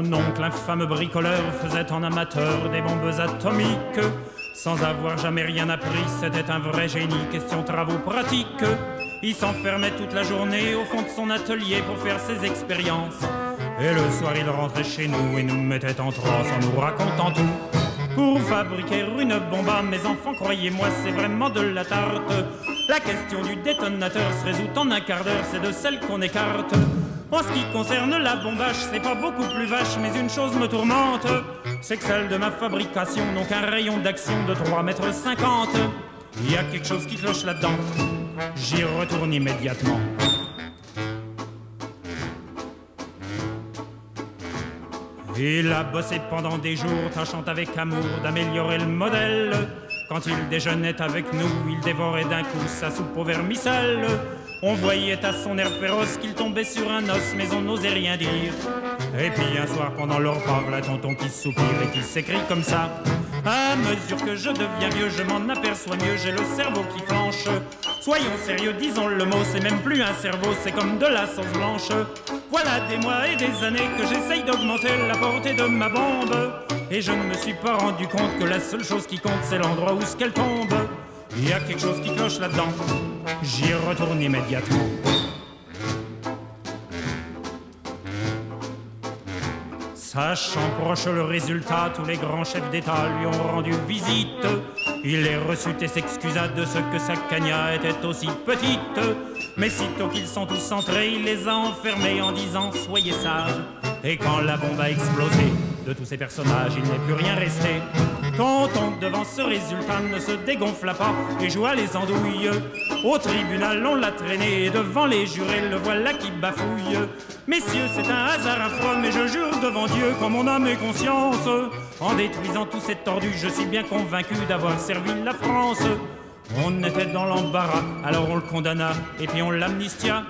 Mon oncle, infâme bricoleur, faisait en amateur des bombes atomiques. Sans avoir jamais rien appris, c'était un vrai génie, question travaux pratiques. Il s'enfermait toute la journée au fond de son atelier pour faire ses expériences. Et le soir il rentrait chez nous et nous mettait en transe en nous racontant tout. Pour fabriquer une bombe, mes enfants, croyez-moi, c'est vraiment de la tarte. La question du détonateur se résout en un quart d'heure, c'est de celle qu'on écarte. En ce qui concerne la bombage, c'est pas beaucoup plus vache, mais une chose me tourmente, c'est que celle de ma fabrication n'ont qu'un rayon d'action de 3,50 m. Il y a quelque chose qui cloche là-dedans, j'y retourne immédiatement. Il a bossé pendant des jours, tâchant avec amour d'améliorer le modèle. Quand il déjeunait avec nous, il dévorait d'un coup sa soupe au vermicelle. On voyait à son air féroce qu'il tombait sur un os, mais on n'osait rien dire. Et puis un soir pendant le repas, voilà tonton qui soupire et qui s'écrie comme ça. À mesure que je deviens vieux, je m'en aperçois mieux, j'ai le cerveau qui flanche. Soyons sérieux, disons le mot, c'est même plus un cerveau, c'est comme de la sauce blanche. Voilà des mois et des années que j'essaye d'augmenter la portée de ma bombe. Et je ne me suis pas rendu compte que la seule chose qui compte, c'est l'endroit où ce qu'elle tombe. Il y a quelque chose qui cloche là-dedans, j'y retourne immédiatement. Sachant proche le résultat, tous les grands chefs d'État lui ont rendu visite. Il les reçut et s'excusa de ce que sa cagna était aussi petite. Mais sitôt qu'ils sont tous entrés, il les a enfermés en disant « Soyez sages ». Et quand la bombe a explosé, de tous ces personnages, il n'est plus rien resté. Tonton, devant ce résultat, ne se dégonfla pas et joua les andouilles. Au tribunal, on l'a traîné et devant les jurés, le voilà qui bafouille. Messieurs, c'est un hasard affreux, mais je jure devant Dieu, qu'en mon âme et conscience, en détruisant tous ces tordus, je suis bien convaincu d'avoir servi la France. On était dans l'embarras, alors on le condamna et puis on l'amnistia.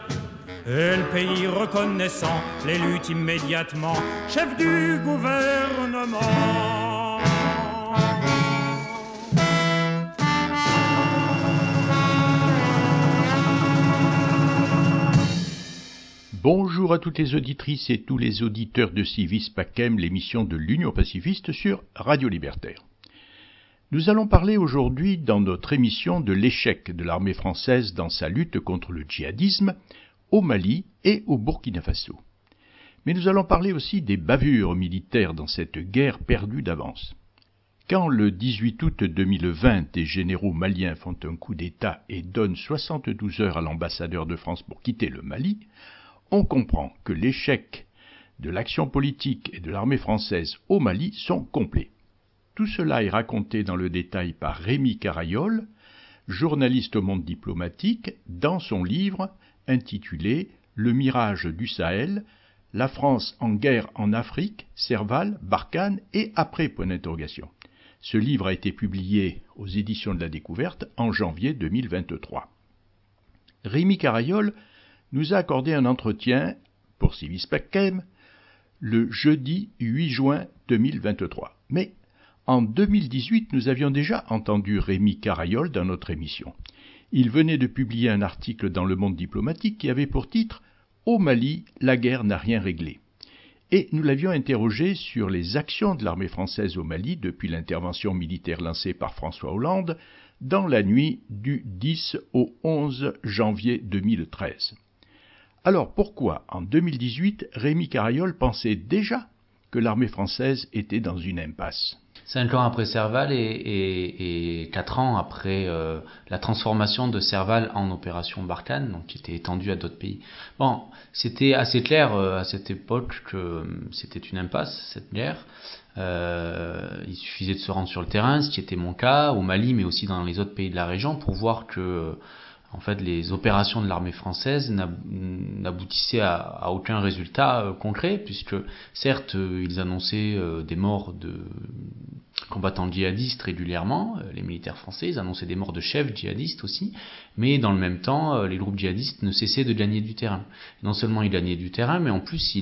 Et le pays reconnaissant l'élut immédiatement chef du gouvernement. Bonjour à toutes les auditrices et tous les auditeurs de Civis Pacem, l'émission de l'Union pacifiste sur Radio Libertaire. Nous allons parler aujourd'hui dans notre émission de l'échec de l'armée française dans sa lutte contre le djihadisme au Mali et au Burkina Faso. Mais nous allons parler aussi des bavures militaires dans cette guerre perdue d'avance. Quand le 18 août 2020, des généraux maliens font un coup d'État et donnent 72 heures à l'ambassadeur de France pour quitter le Mali, on comprend que l'échec de l'action politique et de l'armée française au Mali sont complets. Tout cela est raconté dans le détail par Rémi Carayol, journaliste au Monde diplomatique, dans son livre intitulé « Le mirage du Sahel, la France en guerre en Afrique, Serval, Barkhane et après ». Ce livre a été publié aux éditions de la Découverte en janvier 2023. Rémi Carayol nous a accordé un entretien pour Civis Pacem le jeudi 8 juin 2023. Mais en 2018, nous avions déjà entendu Rémi Carayol dans notre émission. Il venait de publier un article dans Le Monde diplomatique qui avait pour titre « Au Mali, la guerre n'a rien réglé ». Et nous l'avions interrogé sur les actions de l'armée française au Mali depuis l'intervention militaire lancée par François Hollande dans la nuit du 10 au 11 janvier 2013. Alors pourquoi, en 2018, Rémi Carayol pensait déjà que l'armée française était dans une impasse ? 5 ans après Serval et 4 ans après la transformation de Serval en opération Barkhane, donc qui était étendue à d'autres pays. Bon, c'était assez clair à cette époque que c'était une impasse, cette guerre. Il suffisait de se rendre sur le terrain, ce qui était mon cas, au Mali, mais aussi dans les autres pays de la région, pour voir que en fait, les opérations de l'armée française n'aboutissaient à aucun résultat concret, puisque certes, ils annonçaient des morts de combattants djihadistes régulièrement, les militaires français, ils annonçaient des morts de chefs djihadistes aussi, mais dans le même temps, les groupes djihadistes ne cessaient de gagner du terrain. Non seulement ils gagnaient du terrain, mais en plus,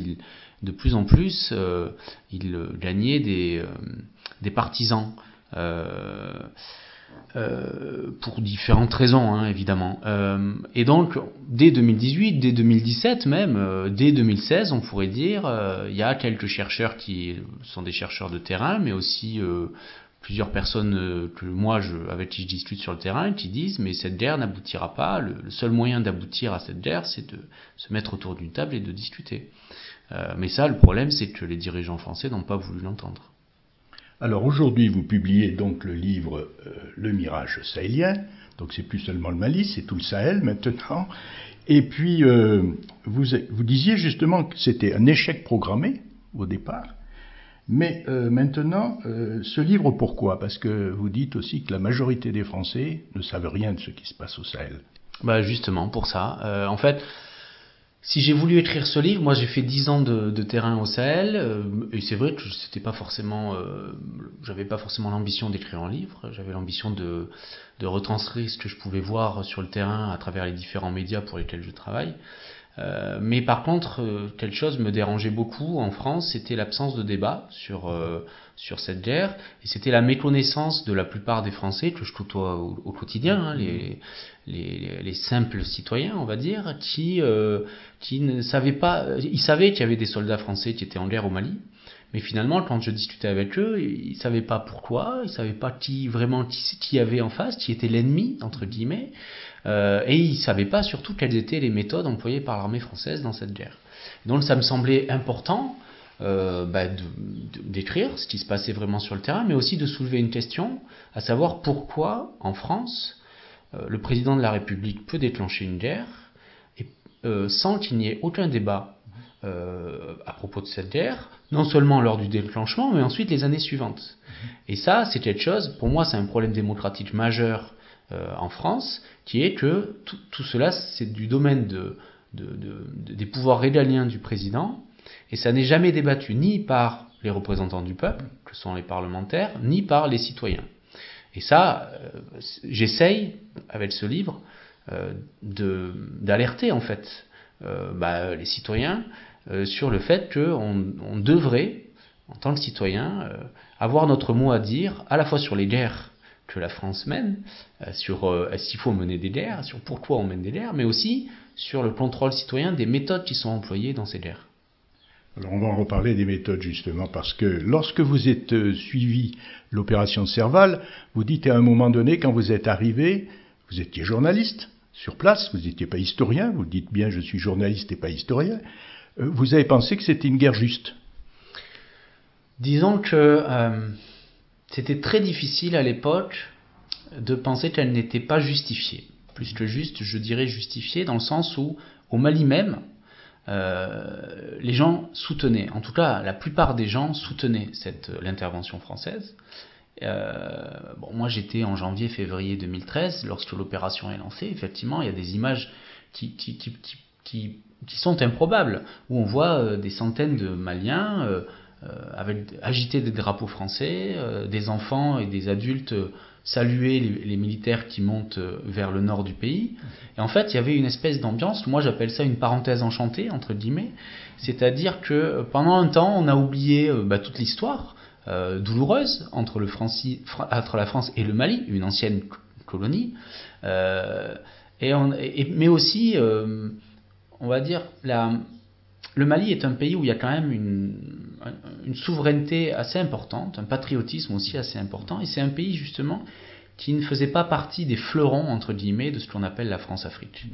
de plus en plus, ils gagnaient des partisans. pour différentes raisons, hein, évidemment. Et donc, dès 2018, dès 2017 même, dès 2016, on pourrait dire, il y a quelques chercheurs qui sont des chercheurs de terrain, mais aussi plusieurs personnes avec qui je discute sur le terrain, qui disent, mais cette guerre n'aboutira pas. Le seul moyen d'aboutir à cette guerre, c'est de se mettre autour d'une table et de discuter. Mais ça, le problème, c'est que les dirigeants français n'ont pas voulu l'entendre. Alors aujourd'hui, vous publiez donc le livre Le Mirage sahélien, donc c'est plus seulement le Mali, c'est tout le Sahel maintenant. Et puis, vous disiez justement que c'était un échec programmé au départ, mais maintenant, ce livre, pourquoi ? Parce que vous dites aussi que la majorité des Français ne savent rien de ce qui se passe au Sahel. Bah justement, pour ça. En fait, si j'ai voulu écrire ce livre, moi j'ai fait 10 ans de terrain au Sahel, et c'est vrai que j'avais pas forcément l'ambition d'écrire un livre, j'avais l'ambition de retranscrire ce que je pouvais voir sur le terrain à travers les différents médias pour lesquels je travaille. Mais par contre, quelque chose me dérangeait beaucoup en France, c'était l'absence de débat sur cette guerre, et c'était la méconnaissance de la plupart des Français que je côtoie au quotidien, hein, les simples citoyens, on va dire, qui ne savaient pas. Ils savaient qu'il y avait des soldats français qui étaient en guerre au Mali, mais finalement, quand je discutais avec eux, ils savaient pas pourquoi, ils savaient pas qui y avait en face, qui était l'ennemi entre guillemets, et ils savaient pas surtout quelles étaient les méthodes employées par l'armée française dans cette guerre. Donc, ça me semblait important d'écrire ce qui se passait vraiment sur le terrain, mais aussi de soulever une question, à savoir pourquoi en France le président de la République peut déclencher une guerre sans qu'il n'y ait aucun débat à propos de cette guerre, non seulement lors du déclenchement, mais ensuite les années suivantes. Et ça, c'est quelque chose, pour moi, c'est un problème démocratique majeur en France, qui est que tout cela, c'est du domaine des pouvoirs régaliens du président, et ça n'est jamais débattu ni par les représentants du peuple, que sont les parlementaires, ni par les citoyens. Et ça, j'essaye, avec ce livre, d'alerter en fait les citoyens sur le fait qu'on devrait, en tant que citoyen, avoir notre mot à dire, à la fois sur les guerres que la France mène, sur s'il faut mener des guerres, sur pourquoi on mène des guerres, mais aussi sur le contrôle citoyen des méthodes qui sont employées dans ces guerres. Alors on va en reparler des méthodes justement, parce que lorsque vous êtes suivi l'opération Serval, vous dites à un moment donné, quand vous êtes arrivé, vous étiez journaliste sur place, vous n'étiez pas historien, vous dites bien je suis journaliste et pas historien, vous avez pensé que c'était une guerre juste. Disons que c'était très difficile à l'époque de penser qu'elle n'était pas justifiée. Plus que juste, je dirais justifiée, dans le sens où, au Mali même, les gens soutenaient, en tout cas la plupart des gens soutenaient l'intervention française. Moi j'étais en janvier-février 2013 lorsque l'opération est lancée. Effectivement, il y a des images qui sont improbables, où on voit des centaines de Maliens agiter des drapeaux français, des enfants et des adultes saluer les militaires qui montent vers le nord du pays. Et en fait, il y avait une espèce d'ambiance, moi j'appelle ça une parenthèse enchantée, entre guillemets, c'est-à-dire que pendant un temps, on a oublié toute l'histoire douloureuse entre la France et le Mali, une ancienne colonie, mais aussi, on va dire, le Mali est un pays où il y a quand même une souveraineté assez importante, un patriotisme aussi assez important, et c'est un pays justement qui ne faisait pas partie des fleurons, entre guillemets, de ce qu'on appelle la France-Afrique.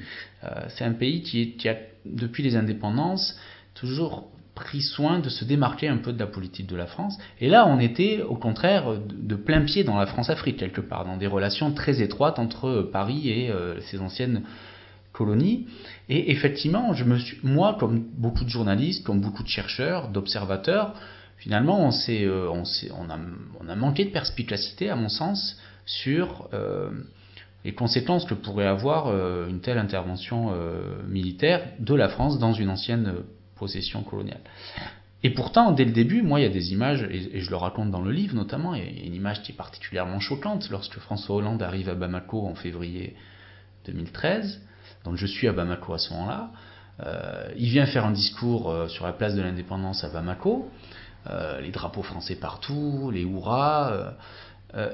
C'est un pays qui a, depuis les indépendances, toujours pris soin de se démarquer un peu de la politique de la France, et là on était au contraire de plein pied dans la France-Afrique quelque part, dans des relations très étroites entre Paris et ses anciennes colonies. Et effectivement, moi, comme beaucoup de journalistes, comme beaucoup de chercheurs, d'observateurs, finalement, on a manqué de perspicacité, à mon sens, sur les conséquences que pourrait avoir une telle intervention militaire de la France dans une ancienne possession coloniale. Et pourtant, dès le début, moi, il y a des images, et je le raconte dans le livre notamment, il y a une image qui est particulièrement choquante lorsque François Hollande arrive à Bamako en février 2013. Donc je suis à Bamako à ce moment-là. Il vient faire un discours sur la place de l'indépendance à Bamako. Les drapeaux français partout, les hurrahs.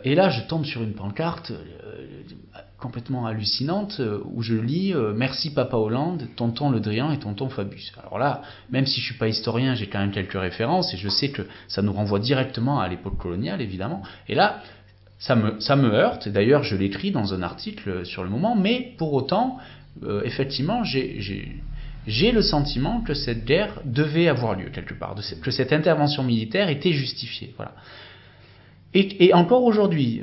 Et là, je tombe sur une pancarte complètement hallucinante où je lis « Merci Papa Hollande, tonton Le Drian et tonton Fabius ». Alors là, même si je ne suis pas historien, j'ai quand même quelques références et je sais que ça nous renvoie directement à l'époque coloniale, évidemment. Et là, ça me heurte. D'ailleurs, je l'écris dans un article sur Le Moment, mais pour autant, effectivement, j'ai le sentiment que cette guerre devait avoir lieu quelque part, que cette intervention militaire était justifiée. Voilà. Et encore aujourd'hui,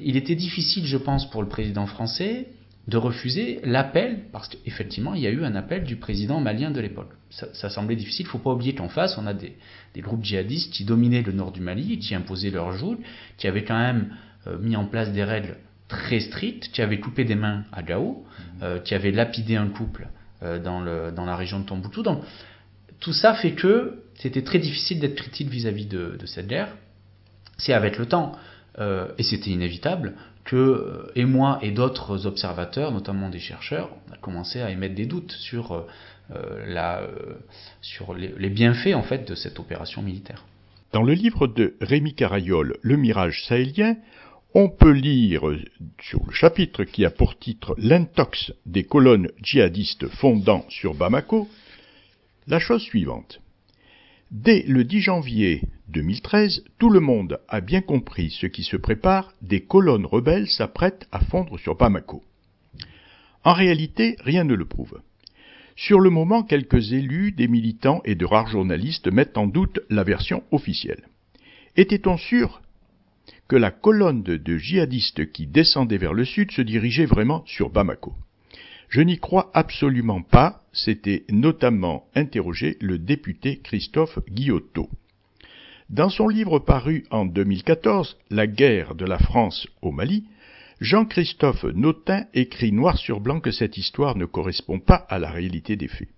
il était difficile, je pense, pour le président français de refuser l'appel, parce qu'effectivement, il y a eu un appel du président malien de l'époque. Ça semblait difficile. Il ne faut pas oublier qu'en face, on a des groupes djihadistes qui dominaient le nord du Mali, qui imposaient leur joug, qui avaient quand même mis en place des règles très strictes, qui avaient coupé des mains à Gao, qui avaient lapidé un couple dans la région de Tombouctou. Donc, tout ça fait que c'était très difficile d'être critique vis-à-vis de cette guerre. C'est avec le temps, et c'était inévitable, que et moi et d'autres observateurs, notamment des chercheurs, on a commencé à émettre des doutes sur les bienfaits en fait de cette opération militaire. Dans le livre de Rémi Carayol, Le Mirage sahélien, on peut lire sur le chapitre qui a pour titre « L'intox des colonnes djihadistes fondant sur Bamako » la chose suivante. Dès le 10 janvier 2013, tout le monde a bien compris ce qui se prépare, des colonnes rebelles s'apprêtent à fondre sur Bamako. En réalité, rien ne le prouve. Sur le moment, quelques élus, des militants et de rares journalistes mettent en doute la version officielle. Était-on sûr que la colonne de djihadistes qui descendait vers le sud se dirigeait vraiment sur Bamako? Je n'y crois absolument pas, s'était notamment interrogé le député Christophe Guillotot. Dans son livre paru en 2014, La guerre de la France au Mali, Jean-Christophe Notin écrit noir sur blanc que cette histoire ne correspond pas à la réalité des faits.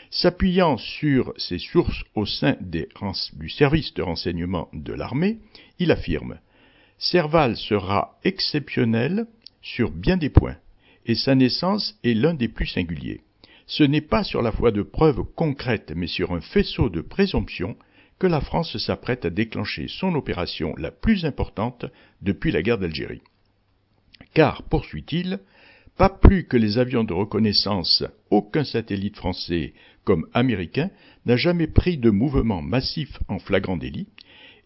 S'appuyant sur ses sources au sein du service de renseignement de l'armée, il affirme « Serval sera exceptionnel sur bien des points. Et sa naissance est l'un des plus singuliers. Ce n'est pas sur la foi de preuves concrètes, mais sur un faisceau de présomptions que la France s'apprête à déclencher son opération la plus importante depuis la guerre d'Algérie. Car, poursuit-il, pas plus que les avions de reconnaissance, aucun satellite français comme américain n'a jamais pris de mouvement massif en flagrant délit,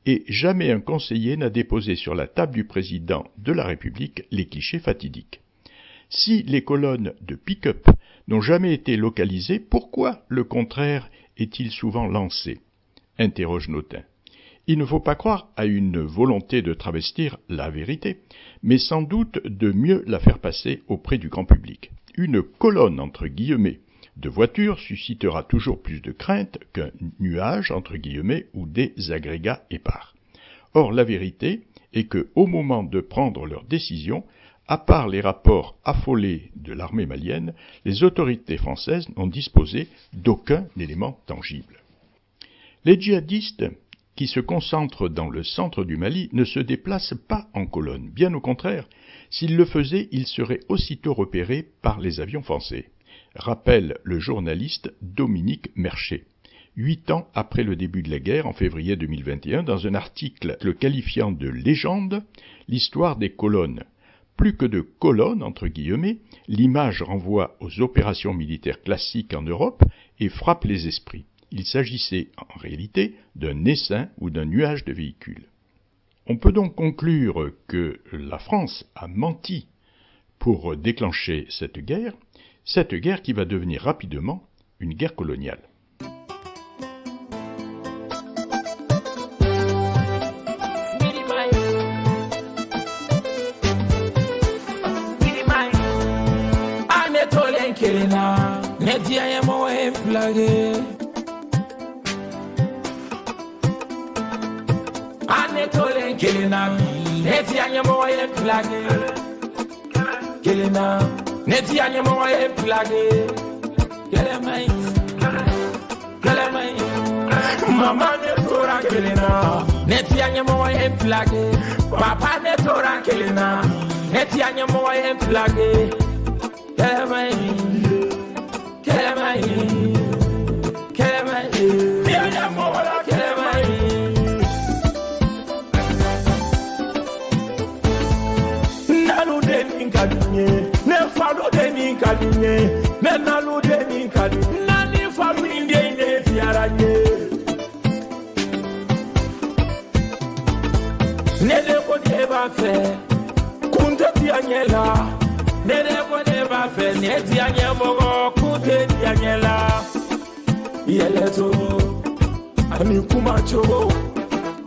et jamais un conseiller n'a déposé sur la table du président de la République les clichés fatidiques. Si les colonnes de pick-up n'ont jamais été localisées, pourquoi le contraire est-il souvent lancé? Interroge Notin. Il ne faut pas croire à une volonté de travestir la vérité, mais sans doute de mieux la faire passer auprès du grand public. Une colonne, entre guillemets, de voitures suscitera toujours plus de crainte qu'un nuage, entre guillemets, ou des agrégats épars. Or, la vérité est que, au moment de prendre leur décision, à part les rapports affolés de l'armée malienne, les autorités françaises n'ont disposé d'aucun élément tangible. Les djihadistes, qui se concentrent dans le centre du Mali, ne se déplacent pas en colonne. Bien au contraire, s'ils le faisaient, ils seraient aussitôt repérés par les avions français, rappelle le journaliste Dominique Merchet. 8 ans après le début de la guerre, en février 2021, dans un article le qualifiant de légende, l'histoire des colonnes. Plus que de colonnes, entre guillemets, l'image renvoie aux opérations militaires classiques en Europe et frappe les esprits. Il s'agissait en réalité d'un essaim ou d'un nuage de véhicules. On peut donc conclure que la France a menti pour déclencher cette guerre qui va devenir rapidement une guerre coloniale. Kelena, Netia Yamo Flagge. Anetole Kelena, Netia Yamo Flagge. Kelena, Netia Yamo Flagge. Kelemai, Mama Netora Kelena, Netia Yamo Flagge. Papa Netora Kelena, Netia Yamo Flagge. Kelemai, ni kalinye nena lude ni kali nani famille ne tiaranye nene ko de ba fe kunte tianyela nene ko de ba fe ne tianye mogo kunte tianyela yeleto ani kumacho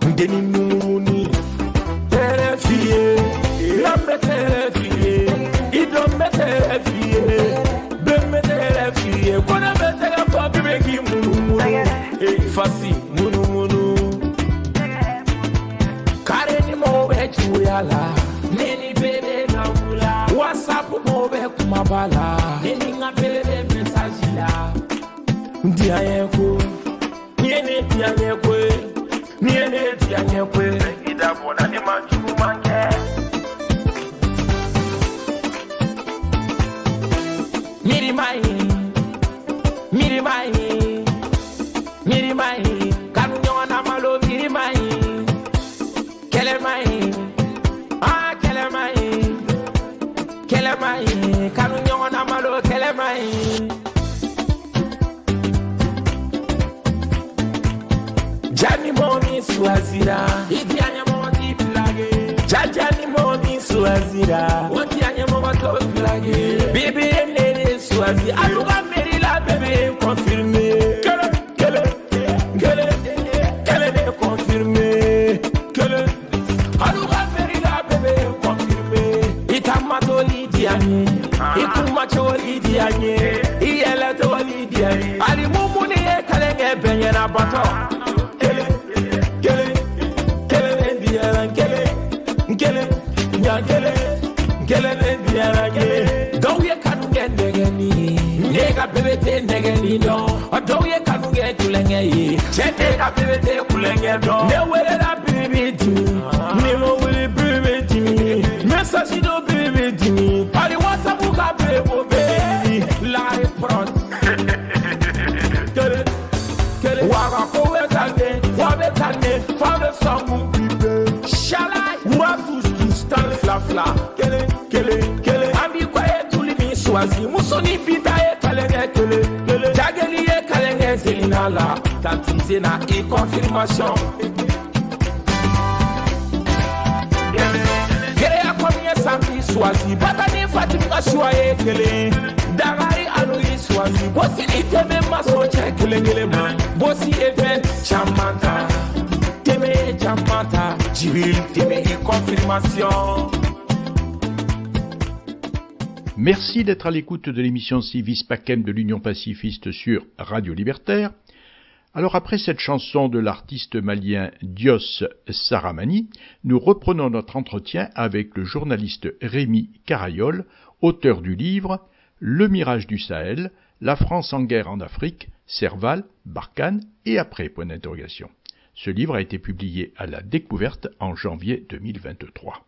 ngeni nuni terefie lambe terefie idombe terefie bemme terefie kona betega kwa bibeki munu fasi munu kare ni mo bechu yala neni bebe na ula whatsapp mo be kumabala neni ngapele message la ndiayeko niene ndiayeko niene ndiayeko idabona ni manju manke miri mai kanu nyona malo miri mai kele mai kanu nyona malo kele mai Jani moni swazira idianya moni plage Jani moni swazira idianya moni plage Bébé nene swazi aluga meri la bébé confirmé Kele ne confirmé Kele aluga meri la bébé confirmé Itamato lidianye ikumacho lidianye iyela to lidianye ali mumuni kalenge benyana bato Gele Doye kanu gendegeni Nega bebete negeni no Doye kanu getulenge yi Chete ka bebete kulenge no Ne wele la bibiti Ne mo wele bibiti Message do bibiti Ali whatsapp ka bebo baby Live front Gele Waga kowe kane Wabe kane Fave sangu bibe Shalai Watu stand fla Kele Ami kwae tulimi swazi Musoni bita e kalenge kele Jageli e kalenge zelinala Tantize na e confirmation Kele ya kwamye sambi swazi Batani fatimika shua e kele Dagari anu i swazi Bosi iteme maso che kele man Bosi event chamanta Teme chamanta Jibil teme e confirmation. Merci d'être à l'écoute de l'émission Civis Pacem de l'Union pacifiste sur Radio Libertaire. Alors après cette chanson de l'artiste malien Dios Saramani, nous reprenons notre entretien avec le journaliste Rémi Carayol, auteur du livre Le mirage du Sahel, la France en guerre en Afrique, Serval, Barkhane et après, point d'interrogation. Ce livre a été publié à la Découverte en janvier 2023.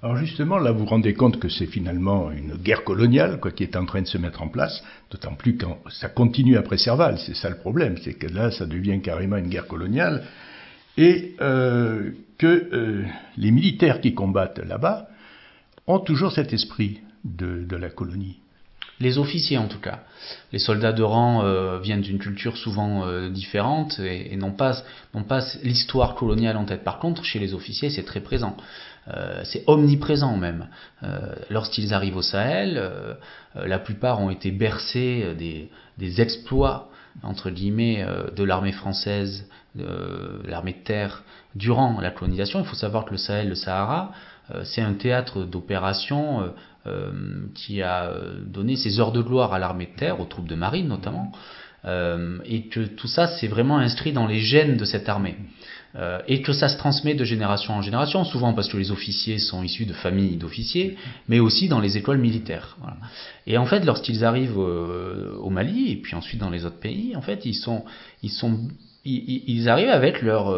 Alors justement, là, vous vous rendez compte que c'est finalement une guerre coloniale qui est en train de se mettre en place, d'autant plus quand ça continue après Serval. C'est ça le problème, c'est que là, ça devient carrément une guerre coloniale, et que les militaires qui combattent là-bas ont toujours cet esprit de la colonie. Les officiers en tout cas. Les soldats de rang viennent d'une culture souvent différente et n'ont pas l'histoire coloniale en tête. Par contre, chez les officiers, c'est très présent. C'est omniprésent même. Lorsqu'ils arrivent au Sahel, la plupart ont été bercés des exploits entre guillemets de l'armée française, de l'armée de terre durant la colonisation. Il faut savoir que le Sahel, le Sahara, c'est un théâtre d'opération qui a donné ses heures de gloire à l'armée de terre, aux troupes de marine notamment, et que tout ça c'est vraiment inscrit dans les gènes de cette armée. Et que ça se transmet de génération en génération, souvent parce que les officiers sont issus de familles d'officiers, mais aussi dans les écoles militaires. Voilà. Et en fait, lorsqu'ils arrivent au Mali, et puis ensuite dans les autres pays, en fait, ils arrivent avec leur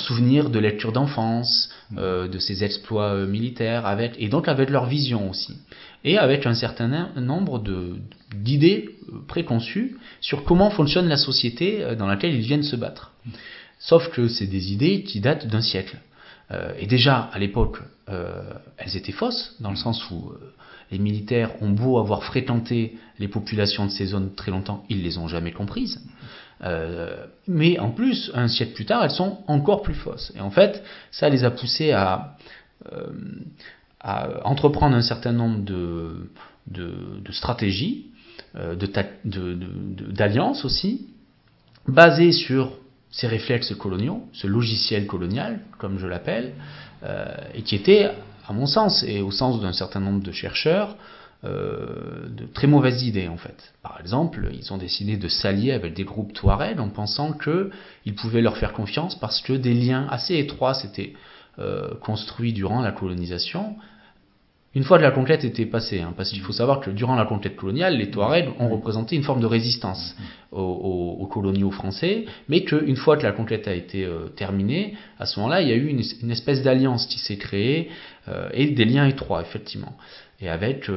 souvenir de lecture d'enfance, de ces exploits militaires, et donc avec leur vision aussi. Et avec un certain nombre d'idées préconçues sur comment fonctionne la société dans laquelle ils viennent se battre. Sauf que c'est des idées qui datent d'un siècle. Et déjà, à l'époque, elles étaient fausses, dans le sens où les militaires ont beau avoir fréquenté les populations de ces zones très longtemps, ils les ont jamais comprises. Mais en plus, un siècle plus tard, elles sont encore plus fausses. Et en fait, ça les a poussés à entreprendre un certain nombre de stratégies, d'alliances aussi, basées sur ces réflexes coloniaux, ce logiciel colonial, comme je l'appelle, et qui était, à mon sens, et au sens d'un certain nombre de chercheurs, de très mauvaises idées en fait. Par exemple, ils ont décidé de s'allier avec des groupes Touaregs en pensant qu'ils pouvaient leur faire confiance parce que des liens assez étroits s'étaient construits durant la colonisation. Une fois que la conquête était passée, parce qu'il faut savoir que durant la conquête coloniale, les Touaregs ont représenté une forme de résistance aux coloniaux français, mais qu'une fois que la conquête a été terminée, à ce moment-là, il y a eu une espèce d'alliance qui s'est créée et des liens étroits, effectivement. Et avec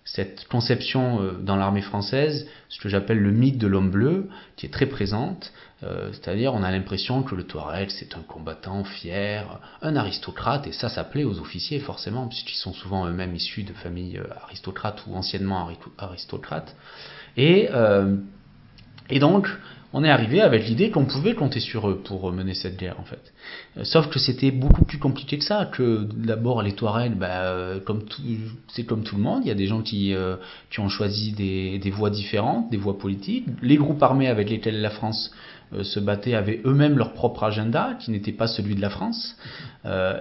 cette conception dans l'armée française, ce que j'appelle le mythe de l'homme bleu, qui est très présente, c'est-à-dire on a l'impression que le Touareg c'est un combattant fier, un aristocrate, et ça plaît aux officiers forcément, puisqu'ils sont souvent eux-mêmes issus de familles aristocrates ou anciennement aristocrates. Et donc on est arrivé avec l'idée qu'on pouvait compter sur eux pour mener cette guerre en fait. Sauf que c'était beaucoup plus compliqué que ça, que d'abord les Touaregs, c'est comme tout le monde, il y a des gens qui ont choisi des voies différentes, des voies politiques. Les groupes armés avec lesquels la France se battaient avaient eux-mêmes leur propre agenda, qui n'était pas celui de la France.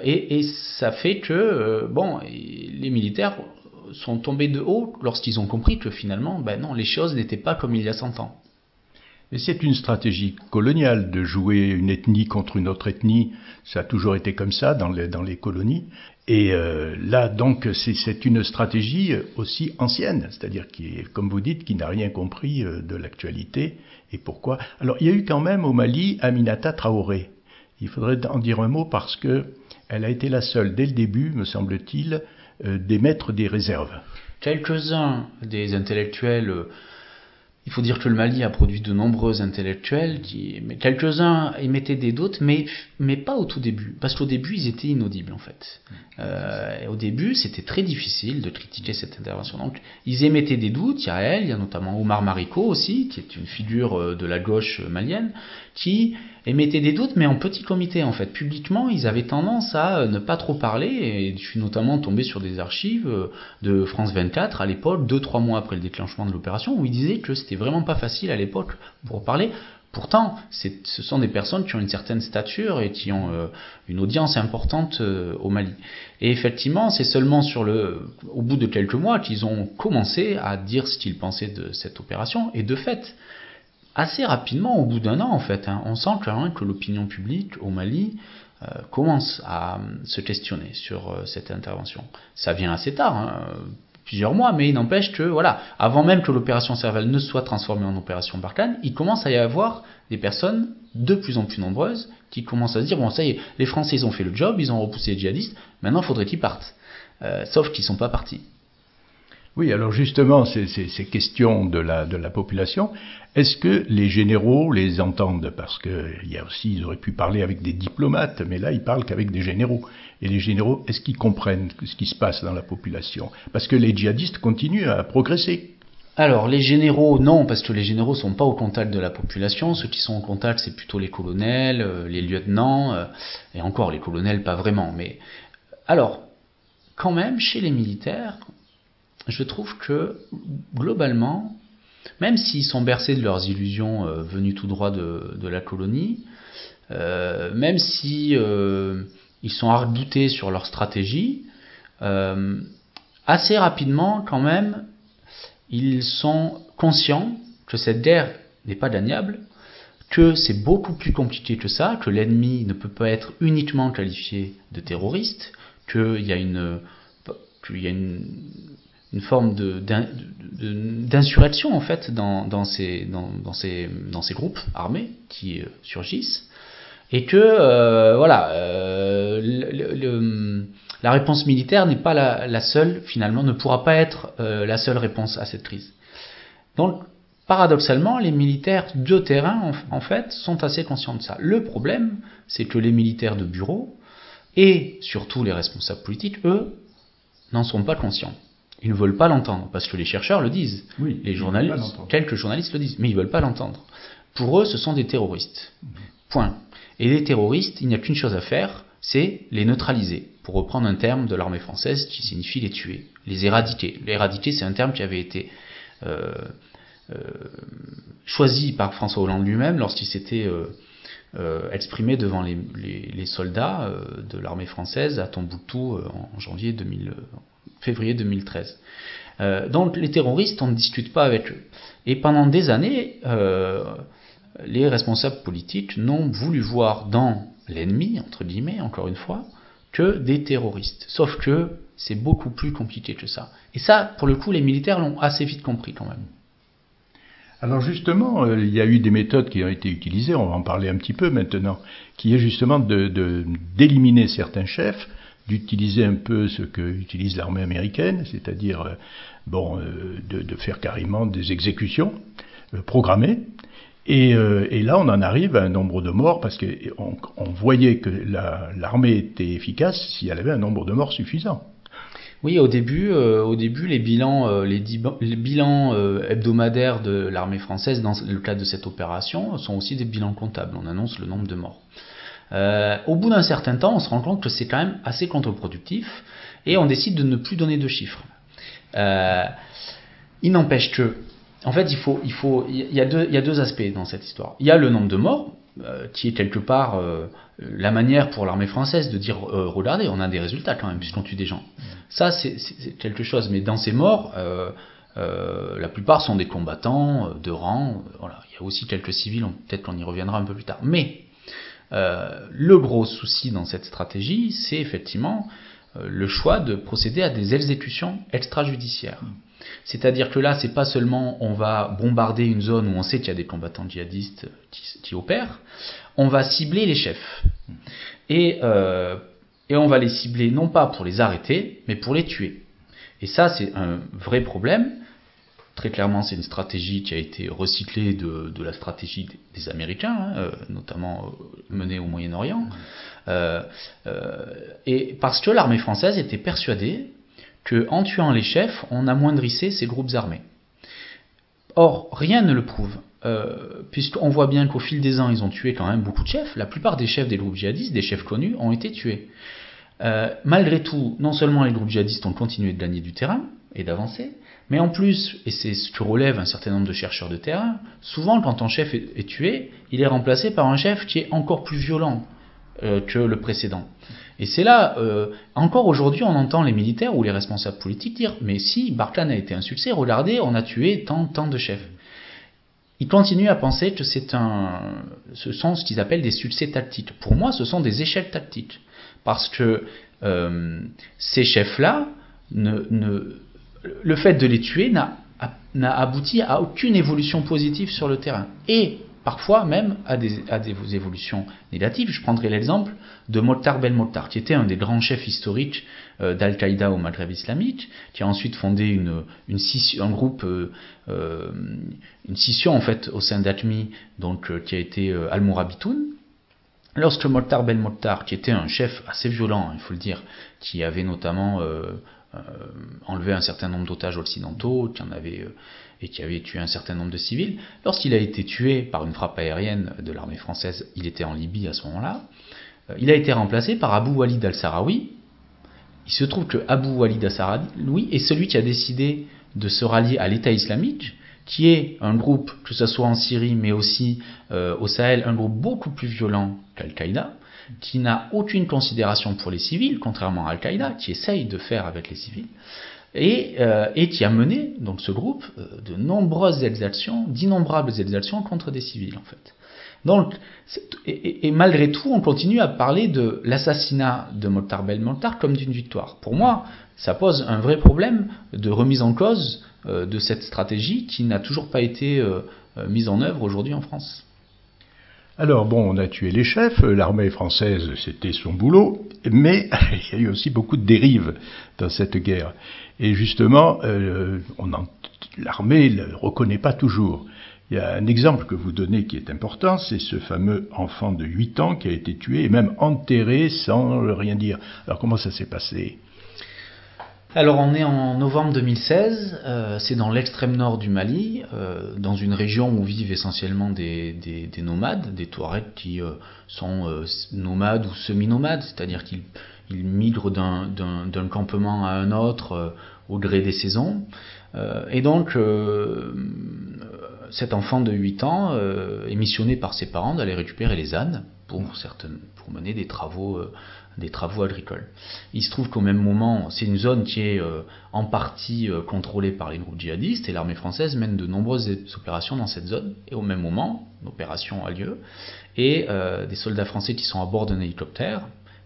Et ça fait que les militaires sont tombés de haut lorsqu'ils ont compris que finalement, non, les choses n'étaient pas comme il y a 100 ans. Mais c'est une stratégie coloniale de jouer une ethnie contre une autre ethnie. Ça a toujours été comme ça dans les colonies. Et là, donc, c'est une stratégie aussi ancienne, c'est-à-dire qui, comme vous dites, qui n'a rien compris de l'actualité. Et pourquoi ? Alors, il y a eu quand même au Mali Aminata Traoré. Il faudrait en dire un mot parce que elle a été la seule, dès le début, me semble-t-il, d'émettre des réserves. Quelques-uns des intellectuels. Il faut dire que le Mali a produit de nombreux intellectuels, mais quelques-uns émettaient des doutes, mais pas au tout début, parce qu'au début ils étaient inaudibles en fait. Au début c'était très difficile de critiquer cette intervention. Donc ils émettaient des doutes, il y a notamment Omar Mariko aussi, qui est une figure de la gauche malienne, qui émettaient des doutes, mais en petit comité en fait. Publiquement, ils avaient tendance à ne pas trop parler, et je suis notamment tombé sur des archives de France 24 à l'époque, 2-3 mois après le déclenchement de l'opération, où ils disaient que c'était vraiment pas facile à l'époque pour parler. Pourtant, ce sont des personnes qui ont une certaine stature et qui ont une audience importante au Mali. Et effectivement, c'est seulement au bout de quelques mois qu'ils ont commencé à dire ce qu'ils pensaient de cette opération, et de fait, assez rapidement, au bout d'un an en fait, on sent quand même que l'opinion publique au Mali commence à se questionner sur cette intervention. Ça vient assez tard, plusieurs mois, mais il n'empêche que, avant même que l'opération Serval ne soit transformée en opération Barkhane, il commence à y avoir des personnes de plus en plus nombreuses qui commencent à se dire, bon ça y est, les Français ils ont fait le job, ils ont repoussé les djihadistes, maintenant il faudrait qu'ils partent. Sauf qu'ils ne sont pas partis. Oui, alors justement, ces questions de la population, est-ce que les généraux les entendent ? Parce ils auraient pu parler avec des diplomates, mais là, ils parlent qu'avec des généraux. Et les généraux, est-ce qu'ils comprennent ce qui se passe dans la population ? Parce que les djihadistes continuent à progresser. Alors, les généraux, non, parce que les généraux ne sont pas au contact de la population. Ceux qui sont au contact, c'est plutôt les colonels, les lieutenants, et encore, les colonels, pas vraiment. Mais alors, quand même, chez les militaires, je trouve que, globalement, même s'ils sont bercés de leurs illusions venues tout droit de la colonie, même si ils sont arc-boutés sur leur stratégie, assez rapidement, quand même, ils sont conscients que cette guerre n'est pas gagnable, que c'est beaucoup plus compliqué que ça, que l'ennemi ne peut pas être uniquement qualifié de terroriste, qu'il y a une forme d'insurrection en fait dans ces groupes armés qui surgissent, et que la réponse militaire n'est pas la seule, finalement, ne pourra pas être la seule réponse à cette crise. Donc paradoxalement, les militaires de terrain en fait sont assez conscients de ça. Le problème, c'est que les militaires de bureau Et surtout les responsables politiques, eux, n'en sont pas conscients. Ils ne veulent pas l'entendre, parce que les chercheurs le disent, oui, les journalistes, quelques journalistes le disent, mais ils ne veulent pas l'entendre. Pour eux, ce sont des terroristes. Point. Et les terroristes, il n'y a qu'une chose à faire, c'est les neutraliser, pour reprendre un terme de l'armée française qui signifie les tuer, les éradiquer. Éradiquer, c'est un terme qui avait été choisi par François Hollande lui-même lorsqu'il s'était exprimé devant les soldats de l'armée française à Tombouctou en février 2013. Donc les terroristes, on ne discute pas avec eux. Et pendant des années, les responsables politiques n'ont voulu voir dans l'ennemi, entre guillemets, encore une fois, que des terroristes. Sauf que c'est beaucoup plus compliqué que ça. Et ça, pour le coup, les militaires l'ont assez vite compris quand même. Alors justement, il y a eu des méthodes qui ont été utilisées, on va en parler un petit peu maintenant, qui est justement d'éliminer certains chefs, d'utiliser un peu ce que utilise l'armée américaine, c'est-à-dire de faire carrément des exécutions programmées. Et là, on en arrive à un nombre de morts, parce qu'on voyait que l'armée était efficace si elle avait un nombre de morts suffisant. Oui, au début, les bilans hebdomadaires de l'armée française, dans le cadre de cette opération, sont aussi des bilans comptables. On annonce le nombre de morts. Au bout d'un certain temps, on se rend compte que c'est quand même assez contre-productif, et on décide de ne plus donner de chiffres. Il n'empêche que, en fait, il y a deux aspects dans cette histoire. Il y a le nombre de morts, qui est quelque part la manière pour l'armée française de dire regardez, on a des résultats quand même, puisqu'on tue des gens. Ça, c'est quelque chose. Mais dans ces morts, la plupart sont des combattants de rang. Voilà. Il y a aussi quelques civils, peut-être qu'on y reviendra un peu plus tard. Mais le gros souci dans cette stratégie, c'est effectivement le choix de procéder à des exécutions extrajudiciaires. C'est-à-dire que là, c'est pas seulement on va bombarder une zone où on sait qu'il y a des combattants djihadistes qui opèrent, on va cibler les chefs. Et on va les cibler non pas pour les arrêter, mais pour les tuer. Et ça, c'est un vrai problème. Très clairement, c'est une stratégie qui a été recyclée de la stratégie des Américains, notamment menée au Moyen-Orient. Et parce que l'armée française était persuadée qu'en tuant les chefs, on amoindrissait ces groupes armés. Or, rien ne le prouve, puisqu'on voit bien qu'au fil des ans, ils ont tué quand même beaucoup de chefs. La plupart des chefs des groupes djihadistes, des chefs connus, ont été tués. Malgré tout, non seulement les groupes djihadistes ont continué de gagner du terrain et d'avancer, mais en plus, et c'est ce que relèvent un certain nombre de chercheurs de terrain, souvent quand un chef est tué, il est remplacé par un chef qui est encore plus violent que le précédent. Et c'est là, encore aujourd'hui, on entend les militaires ou les responsables politiques dire « Mais si, Barkhane a été un succès, regardez, on a tué tant de chefs. » Ils continuent à penser que ce sont ce qu'ils appellent des succès tactiques. Pour moi, ce sont des échecs tactiques. Parce que ces chefs-là, le fait de les tuer n'a abouti à aucune évolution positive sur le terrain. Et parfois même à des évolutions négatives. Je prendrai l'exemple de Mokhtar Belmokhtar, qui était un des grands chefs historiques d'Al-Qaïda au Maghreb islamique, qui a ensuite fondé une scission en fait au sein d'Atmi, donc qui a été Al-Mourabitoun. Lorsque Mokhtar Belmokhtar, qui était un chef assez violent, il faut le dire, qui avait notamment enlevé un certain nombre d'otages occidentaux, et qui avait tué un certain nombre de civils, lorsqu'il a été tué par une frappe aérienne de l'armée française, il était en Libye à ce moment-là, il a été remplacé par Abu Walid al-Sahraoui. Il se trouve que Abu Walid al-Sahraoui est celui qui a décidé de se rallier à l'État islamique, qui est un groupe, que ce soit en Syrie, mais aussi au Sahel, un groupe beaucoup plus violent qu'Al-Qaïda, qui n'a aucune considération pour les civils, contrairement à Al-Qaïda, qui essaye de faire avec les civils, et qui a mené, donc ce groupe, d'innombrables exactions contre des civils, en fait. Donc, et malgré tout, on continue à parler de l'assassinat de Mokhtar Belmokhtar comme d'une victoire. Pour moi, ça pose un vrai problème de remise en cause de cette stratégie qui n'a toujours pas été mise en œuvre aujourd'hui en France. Alors bon, on a tué les chefs, l'armée française, c'était son boulot, mais il y a eu aussi beaucoup de dérives dans cette guerre. Et justement, l'armée ne le reconnaît pas toujours. Il y a un exemple que vous donnez qui est important, c'est ce fameux enfant de 8 ans qui a été tué et même enterré sans rien dire. Alors comment ça s'est passé ? Alors on est en novembre 2016, c'est dans l'extrême nord du Mali, dans une région où vivent essentiellement des nomades, des Touaregs qui sont nomades ou semi-nomades, c'est-à-dire qu'ils migrent d'un campement à un autre au gré des saisons. Et donc cet enfant de 8 ans est missionné par ses parents d'aller récupérer les ânes pour mener des travaux agricoles. Il se trouve qu'au même moment, c'est une zone qui est en partie contrôlée par les groupes djihadistes et l'armée française mène de nombreuses opérations dans cette zone. Et au même moment, l'opération a lieu et des soldats français qui sont à bord d'un hélicoptère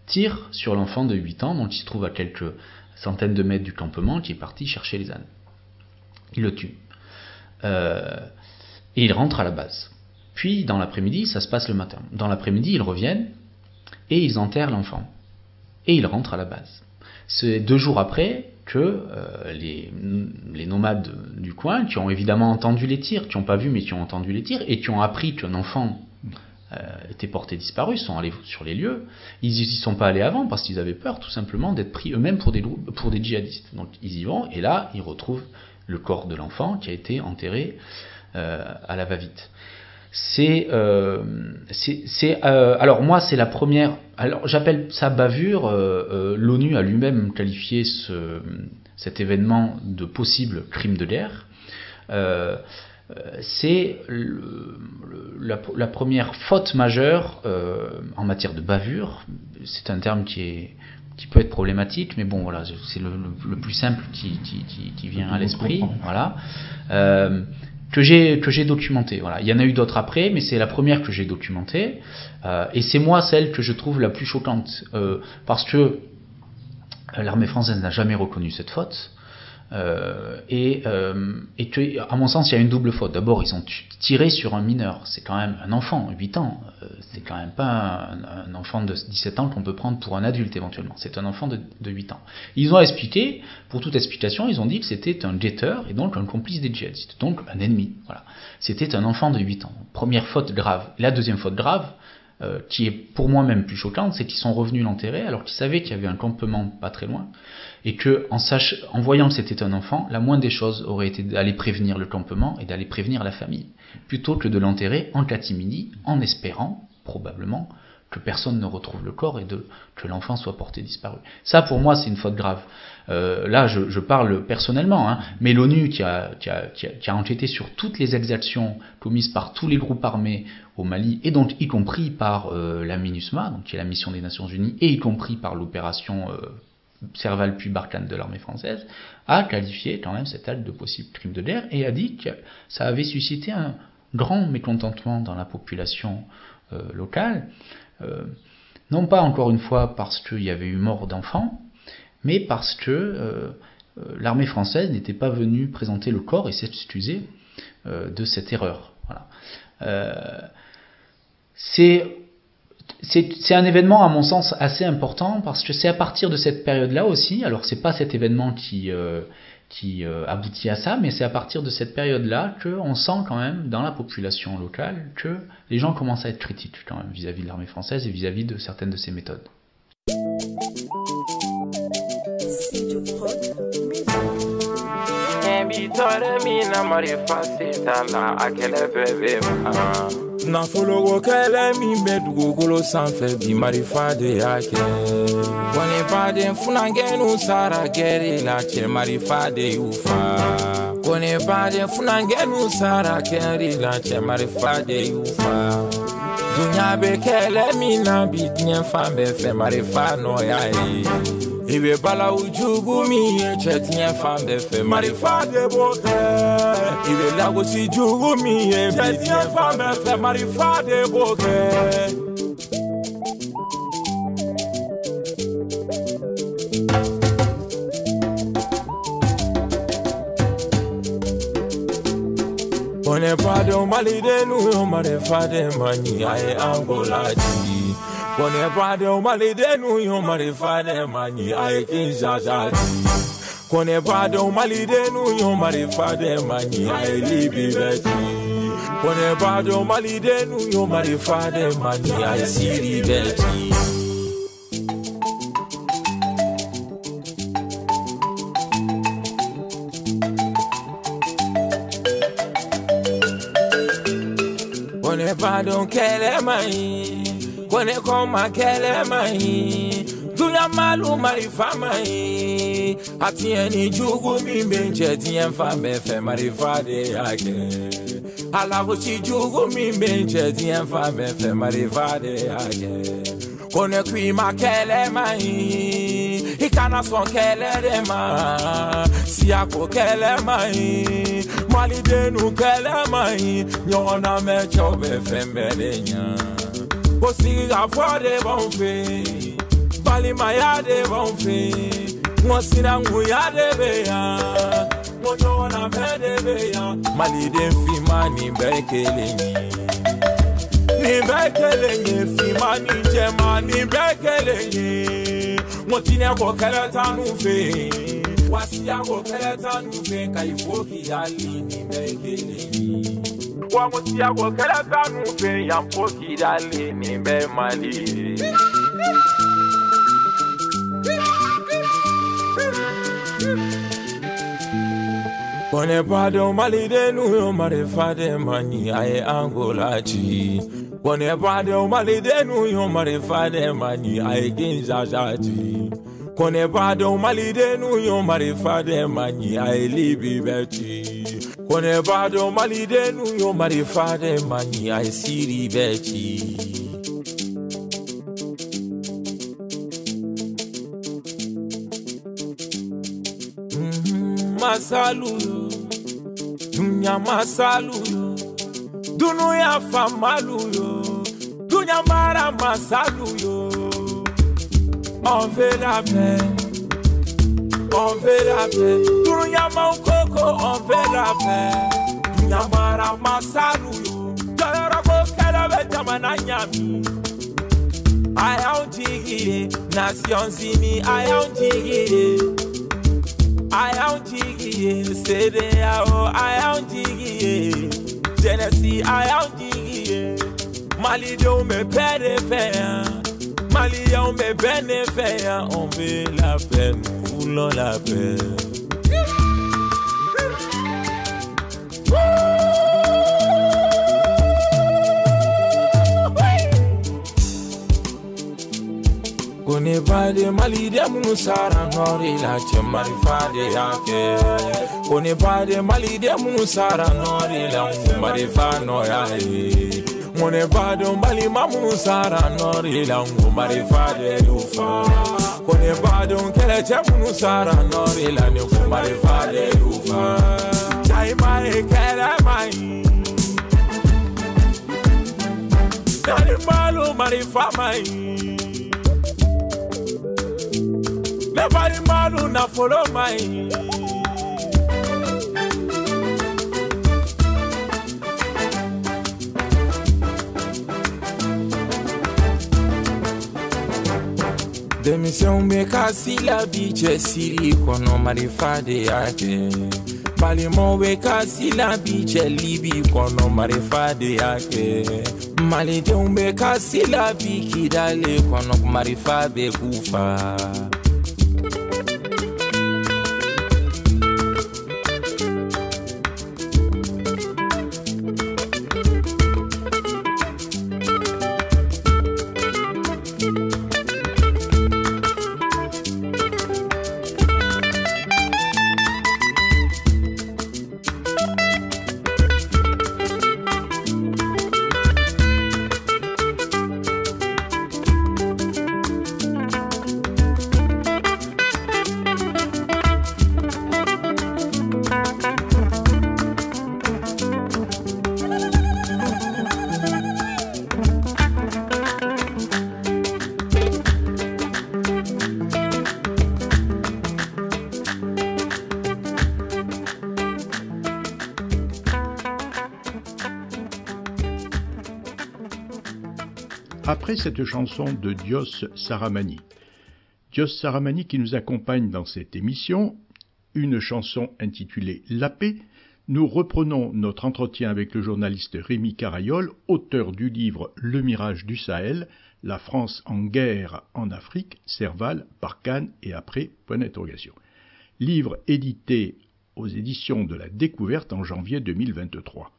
tirent sur l'enfant de 8 ans dont il se trouve à quelques centaines de mètres du campement qui est parti chercher les ânes. Ils le tuent. Et ils rentrent à la base. Puis dans l'après-midi, ça se passe le matin. Dans l'après-midi, ils reviennent et ils enterrent l'enfant. Et ils rentrent à la base. C'est 2 jours après que les nomades du coin, qui ont évidemment entendu les tirs, qui n'ont pas vu mais qui ont entendu les tirs, et qui ont appris qu'un enfant était porté disparu, sont allés sur les lieux. Ils n'y sont pas allés avant parce qu'ils avaient peur tout simplement d'être pris eux-mêmes pour des djihadistes. Donc ils y vont et là, ils retrouvent le corps de l'enfant qui a été enterré à la va-vite. Alors moi c'est la première, alors j'appelle ça bavure, l'ONU a lui-même qualifié cet événement de possible crime de guerre. C'est la première faute majeure en matière de bavure. C'est un terme qui peut être problématique, mais bon voilà, c'est le plus simple qui vient à l'esprit. Voilà. Que j'ai documenté. Voilà. Il y en a eu d'autres après, mais c'est la première que j'ai documentée. Et c'est moi celle que je trouve la plus choquante. Parce que l'armée française n'a jamais reconnu cette faute. Et que, à mon sens, il y a une double faute. D'abord, ils ont tiré sur un mineur. C'est quand même un enfant, 8 ans. C'est quand même pas un enfant de 17 ans qu'on peut prendre pour un adulte éventuellement. C'est un enfant de 8 ans. Ils ont expliqué, pour toute explication, ils ont dit que c'était un guetteur et donc un complice des djihadistes, donc un ennemi. Voilà. C'était un enfant de 8 ans. Première faute grave. La deuxième faute grave, qui est pour moi même plus choquante, c'est qu'ils sont revenus l'enterrer alors qu'ils savaient qu'il y avait un campement pas très loin. Et que, en voyant que c'était un enfant, la moindre des choses aurait été d'aller prévenir le campement et d'aller prévenir la famille, plutôt que de l'enterrer en catimini, en espérant, probablement, que personne ne retrouve le corps et que l'enfant soit porté disparu. Ça, pour moi, c'est une faute grave. Là, je parle personnellement, hein, mais l'ONU, qui a enquêté sur toutes les exactions commises par tous les groupes armés au Mali, et donc y compris par la MINUSMA, donc qui est la mission des Nations Unies, et y compris par l'opération Serval puis Barkhane de l'armée française, a qualifié quand même cet acte de possible crime de guerre et a dit que ça avait suscité un grand mécontentement dans la population locale, non pas encore une fois parce qu'il y avait eu mort d'enfants, mais parce que l'armée française n'était pas venue présenter le corps et s'excuser de cette erreur. Voilà. C'est un événement à mon sens assez important parce que c'est à partir de cette période-là aussi, alors c'est pas cet événement qui aboutit à ça, mais c'est à partir de cette période-là qu'on sent quand même dans la population locale que les gens commencent à être critiques quand même vis-à-vis de l'armée française et vis-à-vis de certaines de ses méthodes. Nafolo kele mi be dugukolo sanfɛ bi marifa de y'a kɛ kɔni baden funangɛnu sara gɛri la cɛ marifa de y'u fa kɔni baden funangɛnu sara gɛri la cɛ marifa de y'u fa dunya bɛ kɛlɛ min na bi diɲɛ fan bɛɛ fɛ marifa nɔya ye I be balawu jugu min ye cɛ diɲɛ fan bɛɛ fɛ marifa de b'o kɛ I be lagosi jugu min ye cɛ diɲɛ fan bɛɛ fɛ marifa de b'o kɛ on n'est pas de malidenu yo marifa de mani aye Angola di on n'est pas de malidenu yo marifa de mani aye Kinshasa di Kone bado malide nu yo marifa de mani ai bibeti. Kone bado malide nu yo marifa de mani ai siri beti. Kone bado kele mai, kone koma kele mai. Tuya malu marifa mai, ati eni jugu mi benche tien fa me fe marifa de ake. Alavuchi jugu mi benche tien fa me fe marifa de ake. Kone kui ma kele mai, ikana son kele de ma, siako kele mai, mali denu kele mai, nyona me chobe fembe de nya. Kosi ga fode bon fe. Bali mayade bonfe, mwasina nguyade beya, mwotona mede beya, mali denfi mani bekelenyi. Ni bekelenyi, fi mani jema ni bekelenyi. Mwotine kwa keletanu fe, wasiya kwa keletanu fe, kaifoki yali ni bekelenyi. Kwa mwotia kwa keletanu fe, yampoki yali ni be mali. Kone bado malide nu yo marifa de mani ai Angola chi. Kone bado malide nu yo marifa de mani ai Kinshasa chi. Kone bado malide nu yo marifa de mani ai Libi beti. Kone bado malide nu yo marifa de mani ai Siri beti. Masalu yo, dunya masalu yo, dunu ya famalu yo, dunya mara masalu yo. On veut la paix, dunya mon coco, on veut la paix, dunya mara masalu yo. Jara ko kala betamana nyami, ayam jigi, nation zini ayam jigi. I am Jiggy, say they are, I am Jiggy, Tennessee, I am Jiggy, Mali don't me perde faire, Mali don't me bene faire, on veut la peine, voulons la paix. Kone bade mali de munusara nori la che marifa de yake. Kone bade mali de munusara nori la marifa no yae. Kone bade mali mamunusara nori la marifa de lufa. Kone bade kele che munusara nori la marifa de lufa. Chai mai kele mai. Dali malu marifa mai. Nobody malu na follow my. Demission me kasi la biche siri kono marifa de yake. Palimo we kasi la biche libi kono marifa de yake. Mali de umbe kasi la biki dale kono marifa be kufa. Après cette chanson de Dios Saramani. Dios Saramani qui nous accompagne dans cette émission une chanson intitulée « La paix », nous reprenons notre entretien avec le journaliste Rémi Carayol, auteur du livre « Le mirage du Sahel, la France en guerre en Afrique, Serval, Barkhane et après, point d'interrogation ». Livre édité aux éditions de la Découverte en janvier 2023.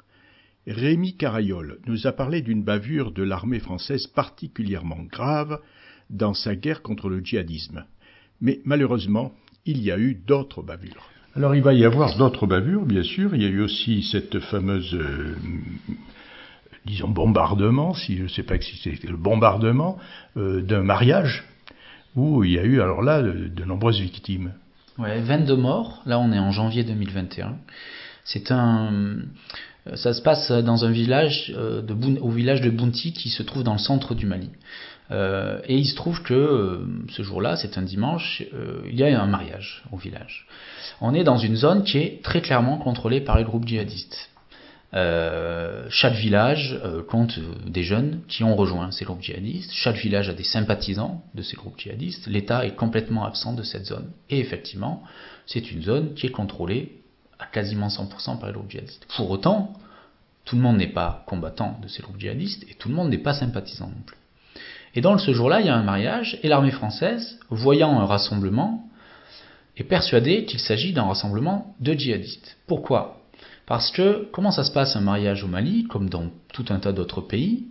Rémi Carayol nous a parlé d'une bavure de l'armée française particulièrement grave dans sa guerre contre le djihadisme. Mais malheureusement, il y a eu d'autres bavures. Alors il va y avoir d'autres bavures, bien sûr. Il y a eu aussi cette fameuse, bombardement, si je ne sais pas si c'était le bombardement d'un mariage, où il y a eu alors là de nombreuses victimes. Ouais, 22 morts, là on est en janvier 2021. Ça se passe dans un village, au village de Bounti qui se trouve dans le centre du Mali. Et il se trouve que ce jour-là, c'est un dimanche, il y a un mariage au village. On est dans une zone qui est très clairement contrôlée par les groupes djihadistes. Chaque village compte des jeunes qui ont rejoint ces groupes djihadistes. Chaque village a des sympathisants de ces groupes djihadistes. L'État est complètement absent de cette zone. Et effectivement, c'est une zone qui est contrôlée à quasiment 100% par les groupes djihadistes. Pour autant, tout le monde n'est pas combattant de ces groupes djihadistes et tout le monde n'est pas sympathisant non plus. Et donc ce jour-là, il y a un mariage et l'armée française, voyant un rassemblement, est persuadée qu'il s'agit d'un rassemblement de djihadistes. Pourquoi ? Parce que, comment ça se passe un mariage au Mali, comme dans tout un tas d'autres pays,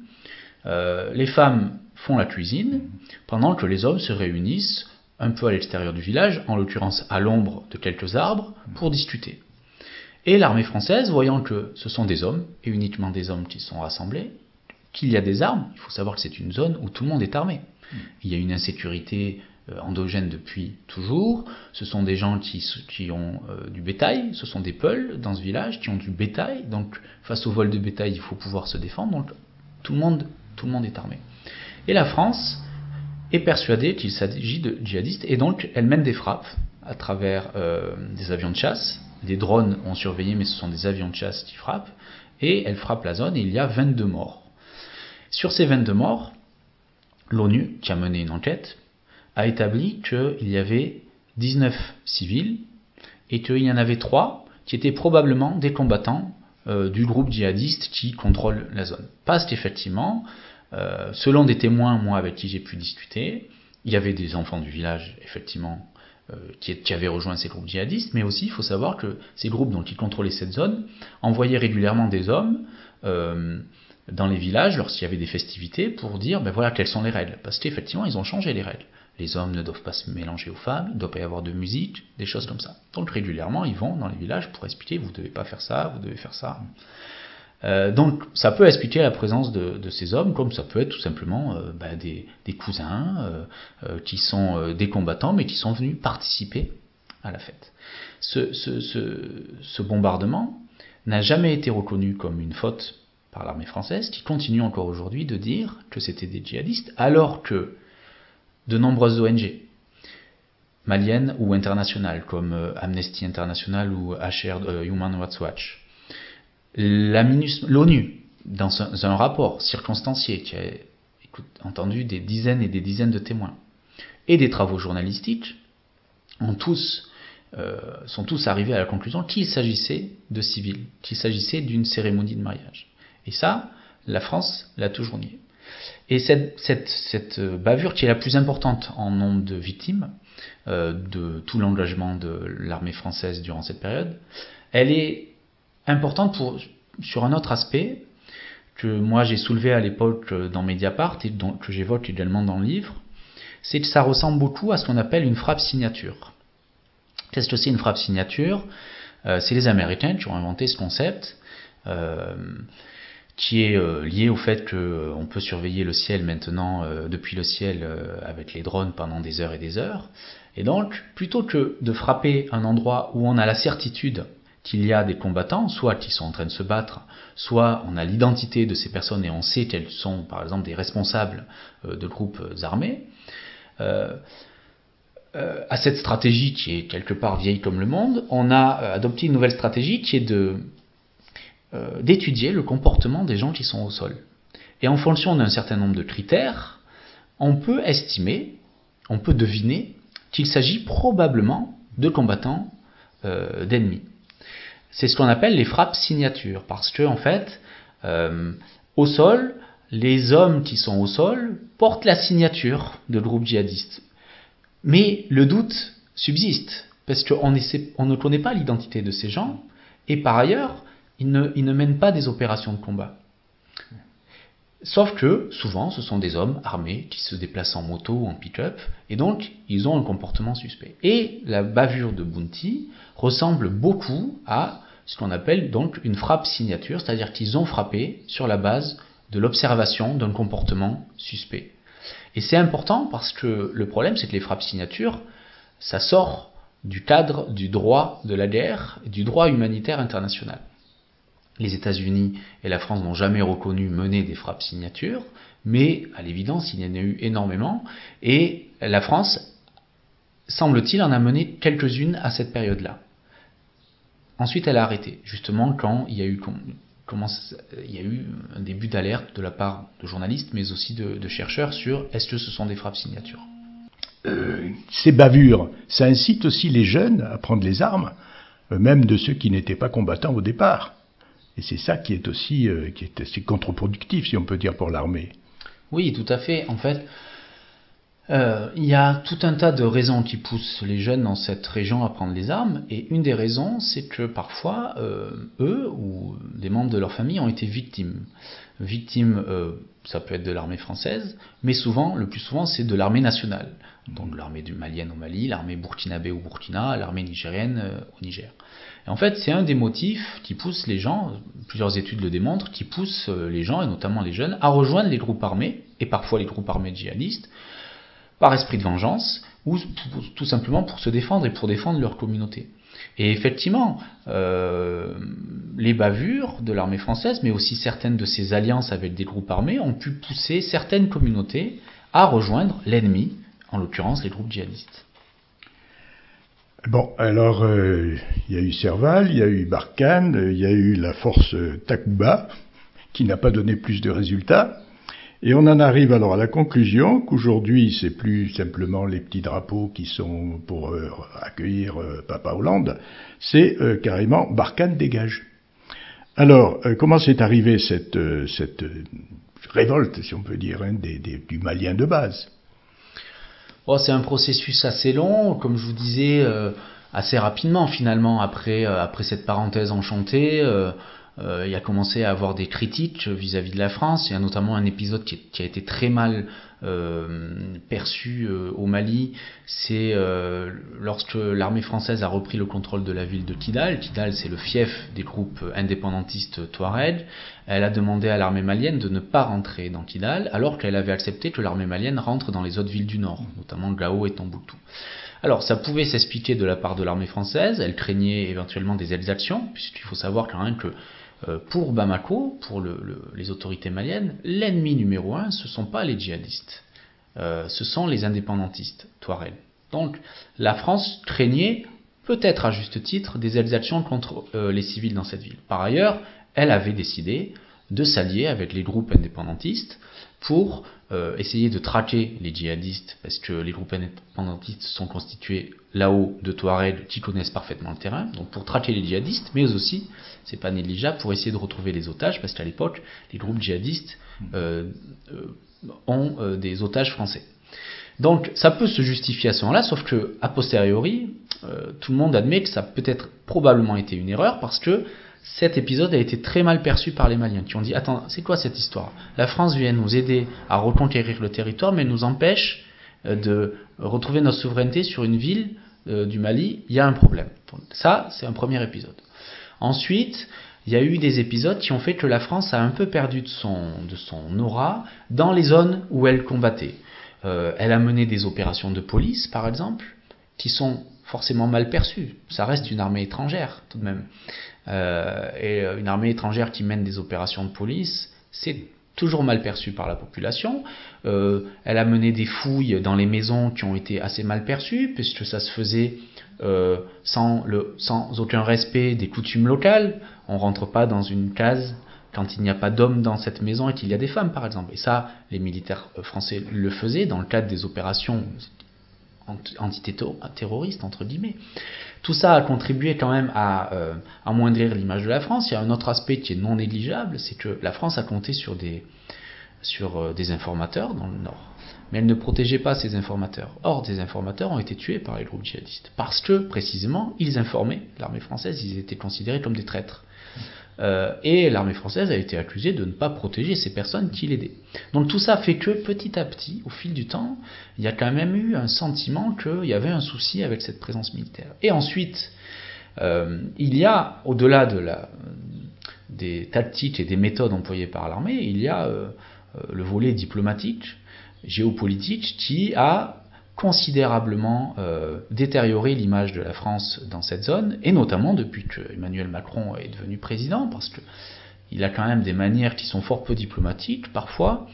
les femmes font la cuisine, pendant que les hommes se réunissent un peu à l'extérieur du village, en l'occurrence à l'ombre de quelques arbres, pour discuter. Et l'armée française, voyant que ce sont des hommes, et uniquement des hommes qui sont rassemblés, qu'il y a des armes, il faut savoir que c'est une zone où tout le monde est armé. Il y a une insécurité endogène depuis toujours, ce sont des gens qui ont du bétail, ce sont des peuls dans ce village qui ont du bétail, donc face au vol de bétail il faut pouvoir se défendre, donc tout le monde est armé. Et la France est persuadée qu'il s'agit de djihadistes et donc elle mène des frappes à travers des avions de chasse, des drones ont surveillé mais ce sont des avions de chasse qui frappent, et elle frappe la zone et il y a 22 morts. Sur ces 22 morts, l'ONU, qui a mené une enquête, a établi qu'il y avait 19 civils et qu'il y en avait 3 qui étaient probablement des combattants du groupe djihadiste qui contrôle la zone. Parce qu'effectivement, selon des témoins, moi avec qui j'ai pu discuter, il y avait des enfants du village, effectivement, qui avaient rejoint ces groupes djihadistes, mais aussi il faut savoir que ces groupes donc, qui contrôlaient cette zone envoyaient régulièrement des hommes dans les villages lorsqu'il y avait des festivités pour dire ben voilà quelles sont les règles. Parce qu'effectivement ils ont changé les règles. Les hommes ne doivent pas se mélanger aux femmes, il ne doit pas y avoir de musique, des choses comme ça. Donc régulièrement ils vont dans les villages pour expliquer vous ne devez pas faire ça, vous devez faire ça. Donc ça peut expliquer la présence de ces hommes, comme ça peut être tout simplement des cousins qui sont des combattants mais qui sont venus participer à la fête. Ce bombardement n'a jamais été reconnu comme une faute par l'armée française, qui continue encore aujourd'hui de dire que c'était des djihadistes, alors que de nombreuses ONG, maliennes ou internationales, comme Amnesty International ou Human Rights Watch, l'ONU, dans un rapport circonstancié qui a entendu des dizaines et des dizaines de témoins, et des travaux journalistiques, sont tous arrivés à la conclusion qu'il s'agissait de civils, qu'il s'agissait d'une cérémonie de mariage. Et ça, la France l'a toujours nié. Et cette bavure, qui est la plus importante en nombre de victimes de tout l'engagement de l'armée française durant cette période, elle est importante sur un autre aspect que moi j'ai soulevé à l'époque dans Mediapart et que j'évoque également dans le livre, c'est que ça ressemble beaucoup à ce qu'on appelle une frappe signature. Qu'est-ce que c'est une frappe signature ? C'est les Américains qui ont inventé ce concept, qui est lié au fait qu'on peut surveiller le ciel maintenant depuis le ciel avec les drones pendant des heures et des heures. Et donc, plutôt que de frapper un endroit où on a la certitude qu'il y a des combattants, soit qui sont en train de se battre, soit on a l'identité de ces personnes et on sait qu'elles sont par exemple des responsables de groupes armés, à cette stratégie qui est quelque part vieille comme le monde, on a adopté une nouvelle stratégie qui est d'étudier le comportement des gens qui sont au sol. Et en fonction d'un certain nombre de critères, on peut estimer, on peut deviner qu'il s'agit probablement de combattants d'ennemis. C'est ce qu'on appelle les frappes signatures, parce que en fait, au sol, les hommes qui sont au sol portent la signature de groupes djihadistes. Mais le doute subsiste, parce qu'on ne connaît pas l'identité de ces gens, et par ailleurs, ils ne mènent pas des opérations de combat. Sauf que, souvent, ce sont des hommes armés qui se déplacent en moto ou en pick-up, et donc, ils ont un comportement suspect. Et la bavure de Bounty ressemble beaucoup à ce qu'on appelle donc une frappe signature, c'est-à-dire qu'ils ont frappé sur la base de l'observation d'un comportement suspect. Et c'est important parce que le problème, c'est que les frappes signatures, ça sort du cadre du droit de la guerre et du droit humanitaire international. Les États-Unis et la France n'ont jamais reconnu mener des frappes signatures, mais à l'évidence, il y en a eu énormément, et la France, semble-t-il, en a mené quelques-unes à cette période-là. Ensuite, elle a arrêté, justement quand il y a eu un début d'alerte de la part de journalistes, mais aussi de chercheurs sur est-ce que ce sont des frappes signatures. Ces bavures, ça incite aussi les jeunes à prendre les armes, même de ceux qui n'étaient pas combattants au départ. Et c'est ça qui est aussi qui est assez contre-productif, si on peut dire, pour l'armée. Oui, tout à fait. En fait, il y a tout un tas de raisons qui poussent les jeunes dans cette région à prendre les armes, et une des raisons, c'est que parfois, eux ou des membres de leur famille ont été victimes. Victimes, ça peut être de l'armée française, mais souvent, le plus souvent, c'est de l'armée nationale. Donc l'armée malienne au Mali, l'armée burkinabé au Burkina, l'armée nigérienne au Niger. Et en fait, c'est un des motifs qui pousse les gens, plusieurs études le démontrent, qui poussent les gens, et notamment les jeunes, à rejoindre les groupes armés, et parfois les groupes armés djihadistes, par esprit de vengeance, ou tout simplement pour se défendre et pour défendre leur communauté. Et effectivement, les bavures de l'armée française, mais aussi certaines de ses alliances avec des groupes armés, ont pu pousser certaines communautés à rejoindre l'ennemi, en l'occurrence les groupes djihadistes. Bon, alors, il y a eu Serval, il y a eu Barkhane, il y a eu la force Takuba, qui n'a pas donné plus de résultats. Et on en arrive alors à la conclusion qu'aujourd'hui, c'est plus simplement les petits drapeaux qui sont pour accueillir Papa Hollande, c'est carrément Barkhane dégage. Alors, comment s'est arrivée cette révolte, si on peut dire, du Malien de base? Oh, c'est un processus assez long, comme je vous disais, assez rapidement finalement, après cette parenthèse enchantée. Il a commencé à avoir des critiques vis-à-vis de la France. Il y a notamment un épisode qui a été très mal perçu au Mali. C'est lorsque l'armée française a repris le contrôle de la ville de Kidal. Kidal, c'est le fief des groupes indépendantistes Touareg. Elle a demandé à l'armée malienne de ne pas rentrer dans Kidal, alors qu'elle avait accepté que l'armée malienne rentre dans les autres villes du nord, notamment Gao et Tombouctou. Alors, ça pouvait s'expliquer de la part de l'armée française. Elle craignait éventuellement des exactions, puisqu'il faut savoir quand même que pour Bamako, pour les autorités maliennes, l'ennemi numéro un, ce ne sont pas les djihadistes, ce sont les indépendantistes Touareg. Donc la France craignait, peut-être à juste titre, des exactions contre les civils dans cette ville. Par ailleurs, elle avait décidé de s'allier avec les groupes indépendantistes pour essayer de traquer les djihadistes, parce que les groupes indépendantistes sont constitués là-haut de Touaregs qui connaissent parfaitement le terrain, donc pour traquer les djihadistes, mais aussi, c'est pas négligeable, pour essayer de retrouver les otages, parce qu'à l'époque, les groupes djihadistes ont des otages français. Donc ça peut se justifier à ce moment-là, sauf que a posteriori, tout le monde admet que ça a peut-être probablement été une erreur, parce que cet épisode a été très mal perçu par les Maliens, qui ont dit « Attends, c'est quoi cette histoire? La France vient nous aider à reconquérir le territoire, mais nous empêche de retrouver notre souveraineté sur une ville du Mali, il y a un problème. » Donc, ça, c'est un premier épisode. Ensuite, il y a eu des épisodes qui ont fait que la France a un peu perdu de son aura dans les zones où elle combattait. Elle a mené des opérations de police, par exemple, qui sont forcément mal perçues. Ça reste une armée étrangère, tout de même. Et une armée étrangère qui mène des opérations de police, c'est toujours mal perçu par la population. Elle a mené des fouilles dans les maisons qui ont été assez mal perçues, puisque ça se faisait sans aucun respect des coutumes locales. On rentre pas dans une case quand il n'y a pas d'hommes dans cette maison et qu'il y a des femmes, par exemple. Et ça, les militaires français le faisaient dans le cadre des opérations antiterroriste, entre guillemets. Tout ça a contribué quand même à amoindrir l'image de la France. Il y a un autre aspect qui est non négligeable, c'est que la France a compté sur des informateurs dans le Nord. Mais elle ne protégeait pas ces informateurs. Or, des informateurs ont été tués par les groupes djihadistes. Parce que, précisément, ils informaient l'armée française, ils étaient considérés comme des traîtres. Et l'armée française a été accusée de ne pas protéger ces personnes qui l'aidaient. Donc tout ça fait que petit à petit, au fil du temps, il y a quand même eu un sentiment qu'il y avait un souci avec cette présence militaire. Et ensuite, il y a, au-delà des tactiques et des méthodes employées par l'armée, il y a le volet diplomatique, géopolitique, qui a considérablement détérioré l'image de la France dans cette zone, et notamment depuis que Emmanuel Macron est devenu président, parce qu'il a quand même des manières qui sont fort peu diplomatiques parfois,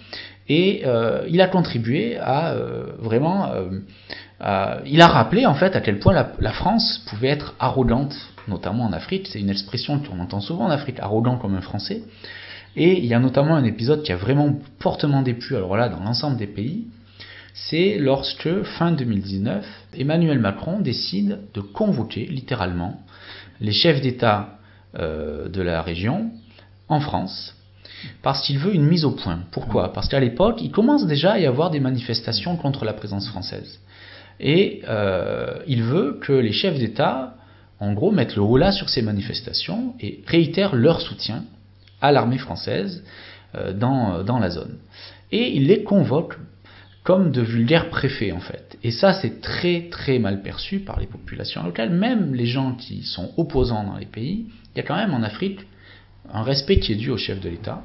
et il a contribué à il a rappelé en fait à quel point la France pouvait être arrogante, notamment en Afrique. C'est une expression qu'on entend souvent en Afrique, arrogant comme un Français. Et il y a notamment un épisode qui a vraiment fortement déplu, alors là, dans l'ensemble des pays, c'est lorsque, fin 2019, Emmanuel Macron décide de convoquer, littéralement, les chefs d'État de la région en France, parce qu'il veut une mise au point. Pourquoi ? Parce qu'à l'époque, il commence déjà à y avoir des manifestations contre la présence française. Et il veut que les chefs d'État, en gros, mettent le holà sur ces manifestations et réitèrent leur soutien à l'armée française dans la zone. Et il les convoque comme de vulgaires préfets, en fait. Et ça, c'est très très mal perçu par les populations locales, même les gens qui sont opposants dans les pays. Il y a quand même en Afrique un respect qui est dû au chef de l'État.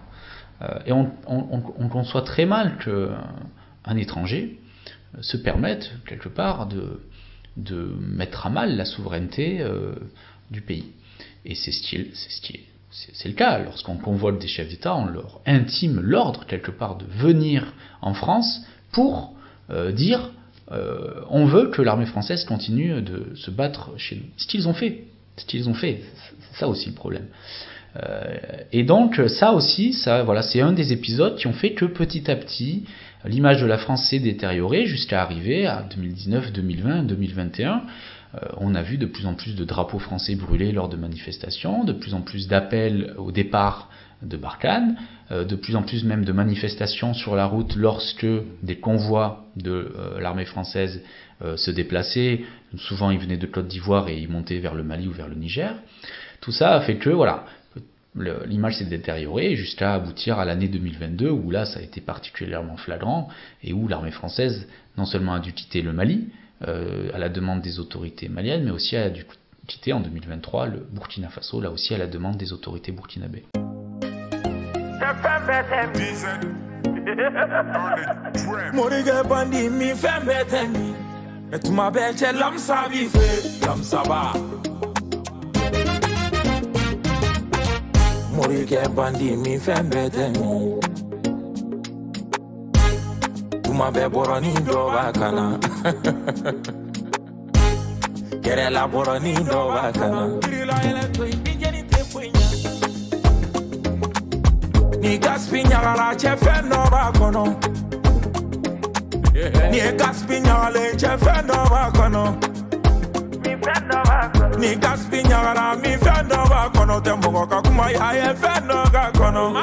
Et on conçoit très mal qu'un étranger se permette, quelque part, de mettre à mal la souveraineté du pays. Et c'est le cas. Lorsqu'on convoque des chefs d'État, on leur intime l'ordre, quelque part, de venir en France pour dire on veut que l'armée française continue de se battre chez nous. Ce qu'ils ont fait. C'est ça aussi le problème. Et donc ça aussi, c'est un des épisodes qui ont fait que petit à petit, l'image de la France s'est détériorée jusqu'à arriver à 2019, 2020, 2021. On a vu de plus en plus de drapeaux français brûlés lors de manifestations, de plus en plus d'appels au départ de Barkhane, de plus en plus même de manifestations sur la route lorsque des convois de l'armée française se déplaçaient. Souvent ils venaient de Côte d'Ivoire et ils montaient vers le Mali ou vers le Niger. Tout ça a fait que l'image s'est détériorée jusqu'à aboutir à l'année 2022 où là ça a été particulièrement flagrant et où l'armée française non seulement a dû quitter le Mali à la demande des autorités maliennes, mais aussi a dû quitter en 2023 le Burkina Faso, là aussi à la demande des autorités burkinabées. Morike bandi mi fembete mi Tuma be boroni do bakana Kere la boroni do bakana Ni gaspinya la chefe no bakono Ni gaspinya le chefe no bakono Ni gaspinya mi fendo ba kono tembo ka kuma ya fendo ka kono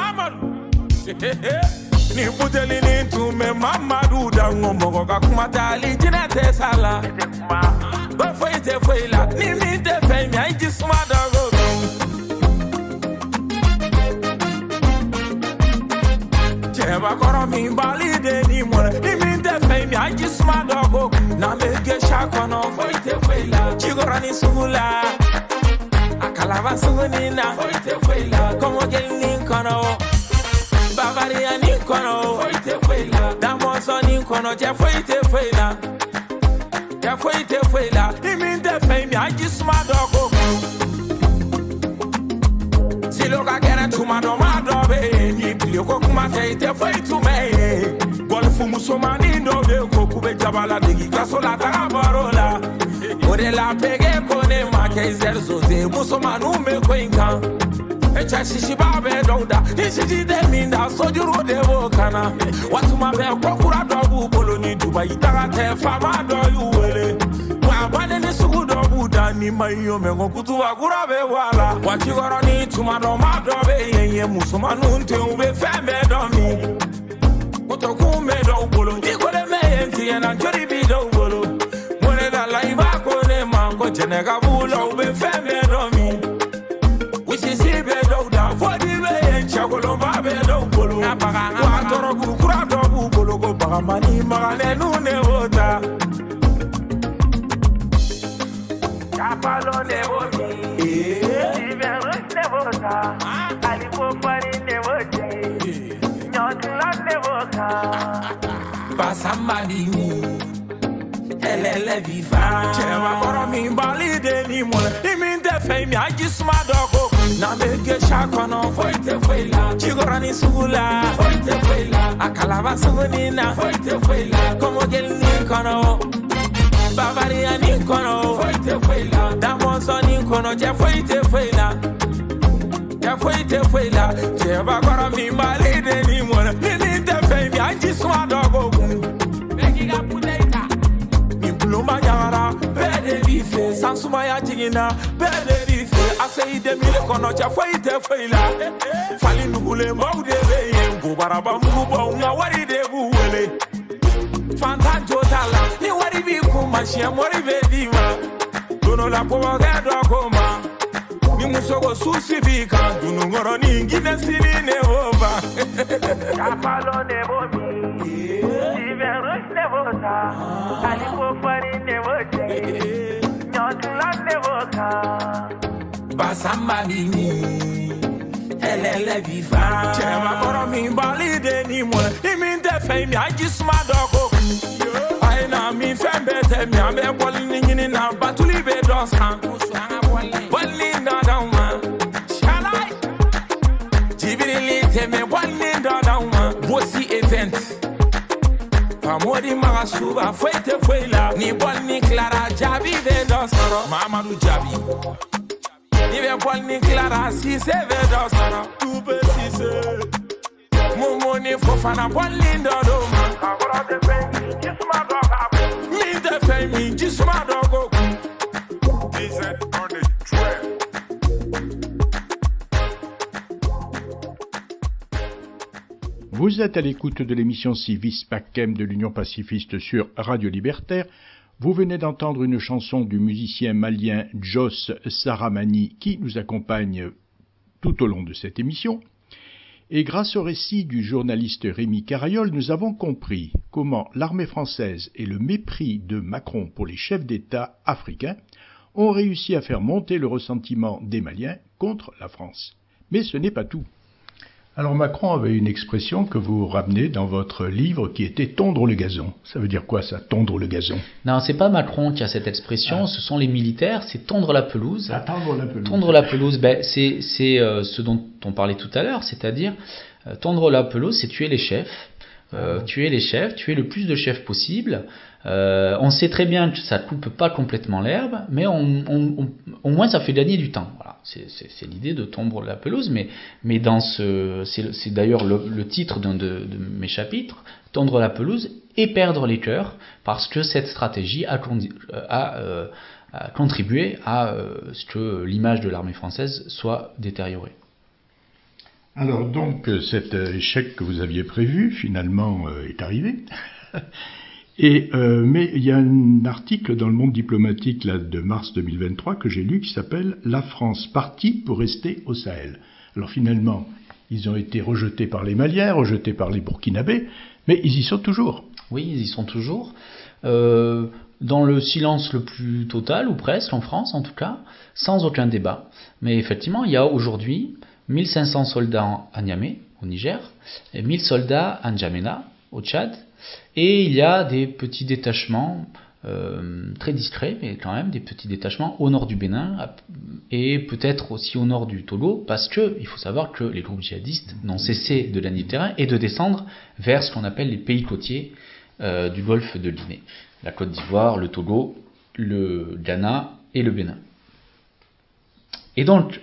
ni puteli ni tume mama duda ngomo ka kuma tali jinete sala ba foi la ni mi te fe mi ai jisma da go Cheba koro mi bali de ni mo ni mi te fe mi ai jisma da go na me ge shakono foi la chigorani sugula akalava sugunina foi la como gel ni kono bavaria ni kono foi la damoso ni kono je foi la ni mi te fe mi ai jisma da go silo ka kere tuma do ma do be ni plio ko kuma te foi tu me golfu musomani do be ko kube jabala digi kasola ta barola ore la pege kone ma kaiser zoze musomanu me ko inka e chashi babe donda ni shiji de minda sojuro de bokana watu ma be ko kura do bu boloni dubai ta te fama do yuwele ni mayo me ngo kutu wa kura be wala wa chigoro ni tuma do ma do be ye musuma nunte ube feme do mi kuto kume do bolo di ko de me enti na jori bi do bolo mone da laiva ko ne mango jenega bulo ube feme do mi we see be do da for di be en chagolo ma be do bolo na baga wa toro kura do bolo go baga mani magane nune ota Apalo nevoji, Iberu nevota, Alipo pari nevoji, Nyotula nevota, Basamadi, Elele viva, Chema koro mi bali de ni mole, Imin de fame ya jisma doko, Na mege shakono, Foite feila, Chigorani sugula, Foite feila, Akalava sugunina, Foite feila, Como gel ni kono, Bavaria ni kono, foite feila. Damoso ni kono, je foite feila. Je foite feila. Je bagora mi malede ni mona. Ni te fe mi anji swa dogo. Begi ga puleita. Mi bluma yara, bede bife. Sansuma ya jigina, bede bife. Ase ide mi le kono, je foite feila. Fali nugule maude be. Bubaraba mubo nga wari de buwele. Fantanjo tala, ni wari bi kuma shi amori be diva. Dono la powa ga do koma. Ni musogo susi bi kan dunu ngoro ni ngine sini ne ova. Kapalo ne bomi. Iberu ne bota. Ali po fari ne bote. Nyotula ne bota. Basamba ni. Elele viva. Chema koro mi bali de ni mo. Imin de fe mi ajisma doko. Ai na mi fembe te mi ame boli ni na batuli be dos kan. Boli na dauma. Shalai. Jibiri te me boli na dauma. Bosi event. Pamodi magasuba foite foila. Ni boli Clara Jabi be dos. Mama du Jabi. Nive pol ni Clara si se ve dosana Tube si se Momo ni fofana pol lindo do man Kagora de fe mi jisma dogo Mi de fe mi jisma dogo DZ on the track. Vous êtes à l'écoute de l'émission Civis Pacem de l'Union pacifiste sur Radio Libertaire. Vous venez d'entendre une chanson du musicien malien Jos Saramani qui nous accompagne tout au long de cette émission. Et grâce au récit du journaliste Rémi Carayol, nous avons compris comment l'armée française et le mépris de Macron pour les chefs d'État africains ont réussi à faire monter le ressentiment des Maliens contre la France. Mais ce n'est pas tout. Alors Macron avait une expression que vous ramenez dans votre livre qui était « tondre le gazon ». Ça veut dire quoi ça, tondre le gazon? Non, c'est pas Macron qui a cette expression, ce sont les militaires, c'est tondre la pelouse. Ah, tondre la pelouse. Tondre la pelouse, c'est ce dont on parlait tout à l'heure, c'est-à-dire tondre la pelouse, c'est tuer les chefs. Tuer le plus de chefs possible. On sait très bien que ça ne coupe pas complètement l'herbe, mais au moins ça fait gagner du temps. Voilà. C'est l'idée de tondre la pelouse, mais dans c'est d'ailleurs le titre d'un de mes chapitres, tondre la pelouse et perdre les cœurs, parce que cette stratégie a contribué à ce que l'image de l'armée française soit détériorée. Alors donc cet échec que vous aviez prévu finalement est arrivé. Mais il y a un article dans le Monde diplomatique là, de mars 2023 que j'ai lu qui s'appelle « La France partie pour rester au Sahel ». Alors finalement, ils ont été rejetés par les Maliens, rejetés par les Burkinabés, mais ils y sont toujours. Oui, ils y sont toujours. Dans le silence le plus total, ou presque, en France en tout cas, sans aucun débat. Mais effectivement, il y a aujourd'hui 1500 soldats à Niamey, au Niger, et 1000 soldats à N'Djamena, au Tchad, et il y a des petits détachements très discrets, mais quand même des petits détachements au nord du Bénin et peut-être aussi au nord du Togo, parce que il faut savoir que les groupes djihadistes n'ont cessé de gagner le terrain et de descendre vers ce qu'on appelle les pays côtiers du golfe de Guinée, la Côte d'Ivoire, le Togo, le Ghana et le Bénin. Et donc,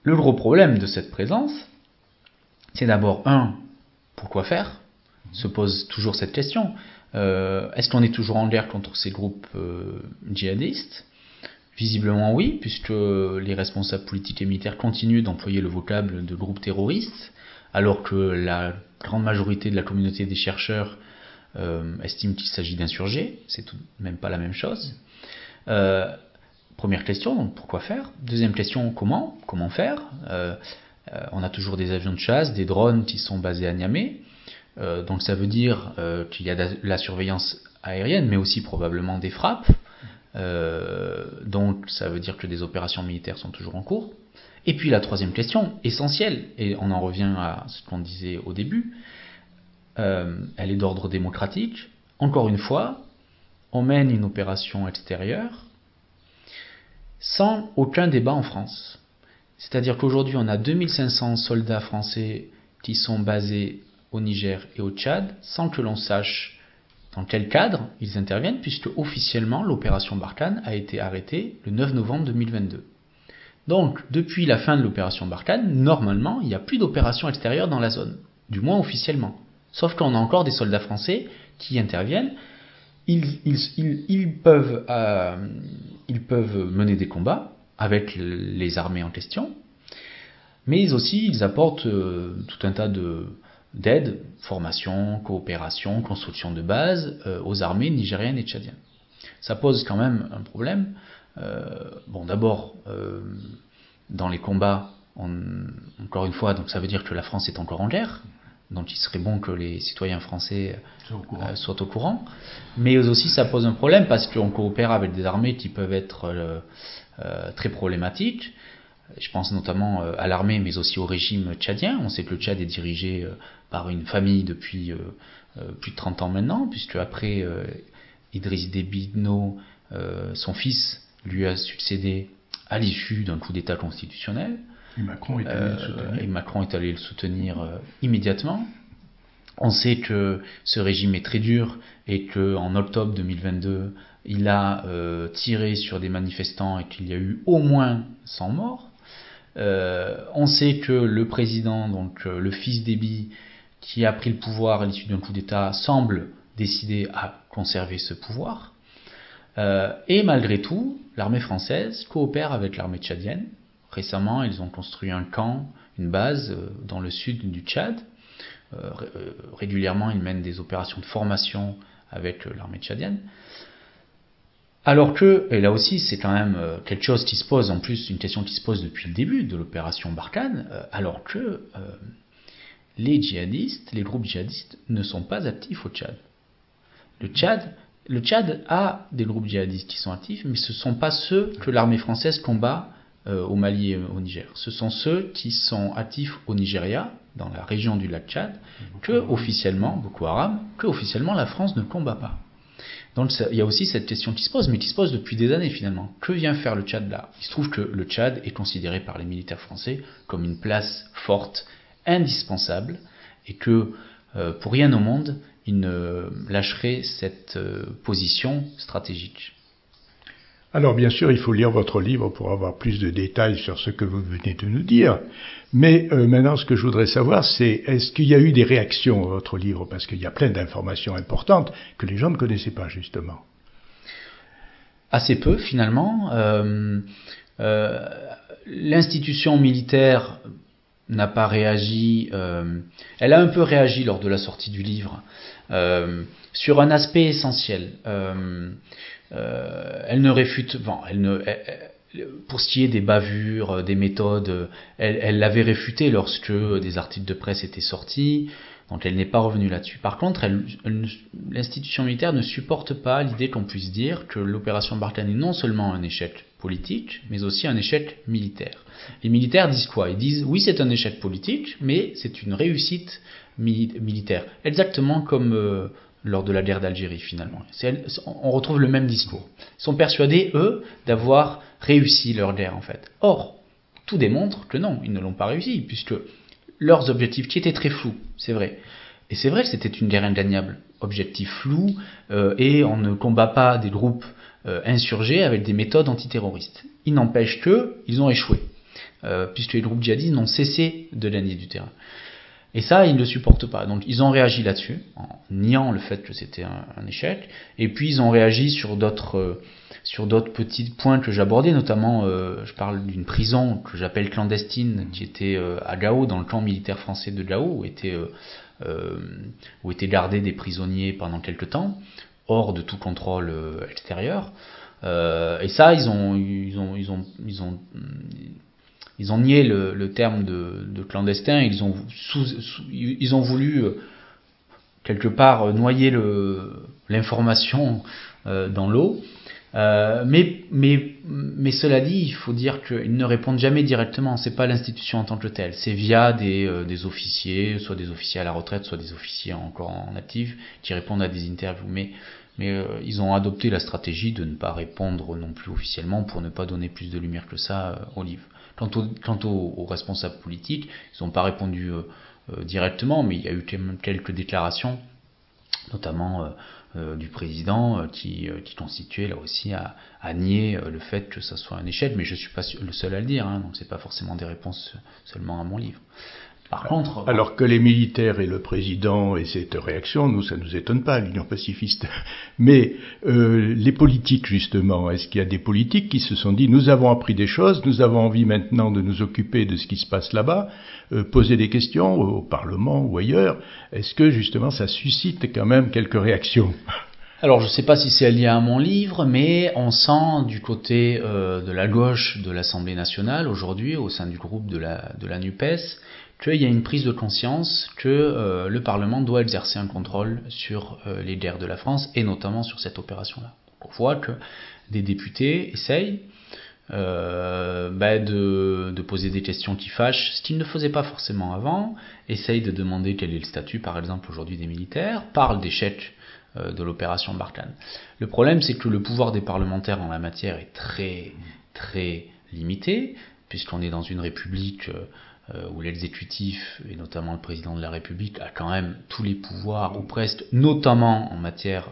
le gros problème de cette présence, c'est d'abord, pourquoi faire? Se pose toujours cette question. Est-ce qu'on est toujours en guerre contre ces groupes djihadistes? Visiblement oui, puisque les responsables politiques et militaires continuent d'employer le vocable de groupe terroriste, alors que la grande majorité de la communauté des chercheurs estime qu'il s'agit d'insurgés. C'est tout de même pas la même chose. Première question, donc pourquoi faire? Deuxième question, comment faire? On a toujours des avions de chasse, des drones qui sont basés à Niamey, donc ça veut dire qu'il y a de la surveillance aérienne, mais aussi probablement des frappes. Donc ça veut dire que des opérations militaires sont toujours en cours. Et puis la troisième question, essentielle, et on en revient à ce qu'on disait au début, elle est d'ordre démocratique. Encore une fois, on mène une opération extérieure sans aucun débat en France. C'est-à-dire qu'aujourd'hui on a 2500 soldats français qui sont basés au Niger et au Tchad sans que l'on sache dans quel cadre ils interviennent, puisque officiellement l'opération Barkhane a été arrêtée le 9 novembre 2022. Donc, depuis la fin de l'opération Barkhane, normalement, il n'y a plus d'opération extérieure dans la zone, du moins officiellement. Sauf qu'on a encore des soldats français qui interviennent. Ils peuvent mener des combats avec les armées en question, mais aussi ils apportent tout un tas d'aide, formation, coopération, construction de bases aux armées nigériennes et tchadiennes. Ça pose quand même un problème. D'abord, dans les combats, encore une fois, donc ça veut dire que la France est encore en guerre, donc il serait bon que les citoyens français soient au courant. Mais aussi ça pose un problème parce qu'on coopère avec des armées qui peuvent être très problématiques. Je pense notamment à l'armée, mais aussi au régime tchadien. On sait que le Tchad est dirigé par une famille depuis plus de 30 ans maintenant, puisque après Idriss Déby Itno, son fils, lui a succédé à l'issue d'un coup d'État constitutionnel. Et Macron est allé le soutenir. Immédiatement. On sait que ce régime est très dur et qu'en octobre 2022, il a tiré sur des manifestants et qu'il y a eu au moins 100 morts. On sait que le président, donc le fils Déby, qui a pris le pouvoir à l'issue d'un coup d'État, semble décider à conserver ce pouvoir. Et malgré tout, l'armée française coopère avec l'armée tchadienne. Récemment, ils ont construit un camp, une base dans le sud du Tchad. Régulièrement, ils mènent des opérations de formation avec l'armée tchadienne. Alors que, et là aussi c'est quand même quelque chose qui se pose, en plus une question qui se pose depuis le début de l'opération Barkhane, alors que les djihadistes, les groupes djihadistes ne sont pas actifs au Tchad. Le Tchad a des groupes djihadistes qui sont actifs, mais ce ne sont pas ceux que l'armée française combat au Mali et au Niger. Ce sont ceux qui sont actifs au Nigeria, dans la région du lac Tchad, que officiellement, Boko Haram, que officiellement la France ne combat pas. Donc il y a aussi cette question qui se pose, mais qui se pose depuis des années finalement. Que vient faire le Tchad là? Il se trouve que le Tchad est considéré par les militaires français comme une place forte, indispensable, et que pour rien au monde, ils ne lâcheraient cette position stratégique. Alors bien sûr, il faut lire votre livre pour avoir plus de détails sur ce que vous venez de nous dire. Mais maintenant, ce que je voudrais savoir, c'est est-ce qu'il y a eu des réactions à votre livre? Parce qu'il y a plein d'informations importantes que les gens ne connaissaient pas, justement. Assez peu, finalement. L'institution militaire n'a pas réagi. Elle a un peu réagi lors de la sortie du livre sur un aspect essentiel. Elle ne réfute, pour ce qui est des bavures, des méthodes, elle l'avait réfuté lorsque des articles de presse étaient sortis, donc elle n'est pas revenue là-dessus. Par contre, l'institution militaire ne supporte pas l'idée qu'on puisse dire que l'opération Barkhane est non seulement un échec politique, mais aussi un échec militaire. Les militaires disent quoi? Ils disent oui, c'est un échec politique, mais c'est une réussite militaire. Exactement comme lors de la guerre d'Algérie finalement. On retrouve le même discours. Ils sont persuadés, eux, d'avoir réussi leur guerre en fait. Or, tout démontre que non, ils ne l'ont pas réussi, puisque leurs objectifs, qui étaient très flous, c'est vrai. Et c'est vrai que c'était une guerre ingagnable. Objectifs flous, et on ne combat pas des groupes insurgés avec des méthodes antiterroristes. Il n'empêche qu'ils ont échoué, puisque les groupes djihadistes n'ont cessé de gagner du terrain. Et ça, ils ne le supportent pas. Donc ils ont réagi là-dessus, en niant le fait que c'était un échec. Et puis ils ont réagi sur d'autres petits points que j'abordais, notamment je parle d'une prison que j'appelle clandestine, qui était à Gao, dans le camp militaire français de Gao, où étaient gardés des prisonniers pendant quelque temps, hors de tout contrôle extérieur. Et ça, ils ont nié le terme de clandestin. Ils ont voulu quelque part noyer l'information dans l'eau. Mais cela dit, il faut dire qu'ils ne répondent jamais directement. C'est pas l'institution en tant que telle. C'est via des officiers, soit des officiers à la retraite, soit des officiers encore en actif, qui répondent à des interviews. Mais ils ont adopté la stratégie de ne pas répondre non plus officiellement pour ne pas donner plus de lumière que ça au livre. Quant aux responsables politiques, ils n'ont pas répondu directement, mais il y a eu quelques déclarations, notamment du président, qui constituait là aussi à nier le fait que ça soit un échec, mais je ne suis pas le seul à le dire, donc ce n'est pas forcément des réponses seulement à mon livre. Par contre, alors que les militaires et le président aient cette réaction, nous, ça ne nous étonne pas, l'Union pacifiste. Mais les politiques, justement, est-ce qu'il y a des politiques qui se sont dit, nous avons appris des choses, nous avons envie maintenant de nous occuper de ce qui se passe là-bas, poser des questions au Parlement ou ailleurs, est-ce que, justement, ça suscite quand même quelques réactions ? Alors, je ne sais pas si c'est lié à mon livre, mais on sent du côté de la gauche de l'Assemblée nationale, aujourd'hui, au sein du groupe de la NUPES, qu'il y a une prise de conscience que le Parlement doit exercer un contrôle sur les guerres de la France, et notamment sur cette opération-là. On voit que des députés essayent de poser des questions qui fâchent, ce qu'ils ne faisaient pas forcément avant, essayent de demander quel est le statut, par exemple, aujourd'hui des militaires, parlent d'échec de l'opération Barkhane. Le problème, c'est que le pouvoir des parlementaires en la matière est très, très limité, puisqu'on est dans une république où l'exécutif, et notamment le président de la République, a quand même tous les pouvoirs, ou presque, notamment en matière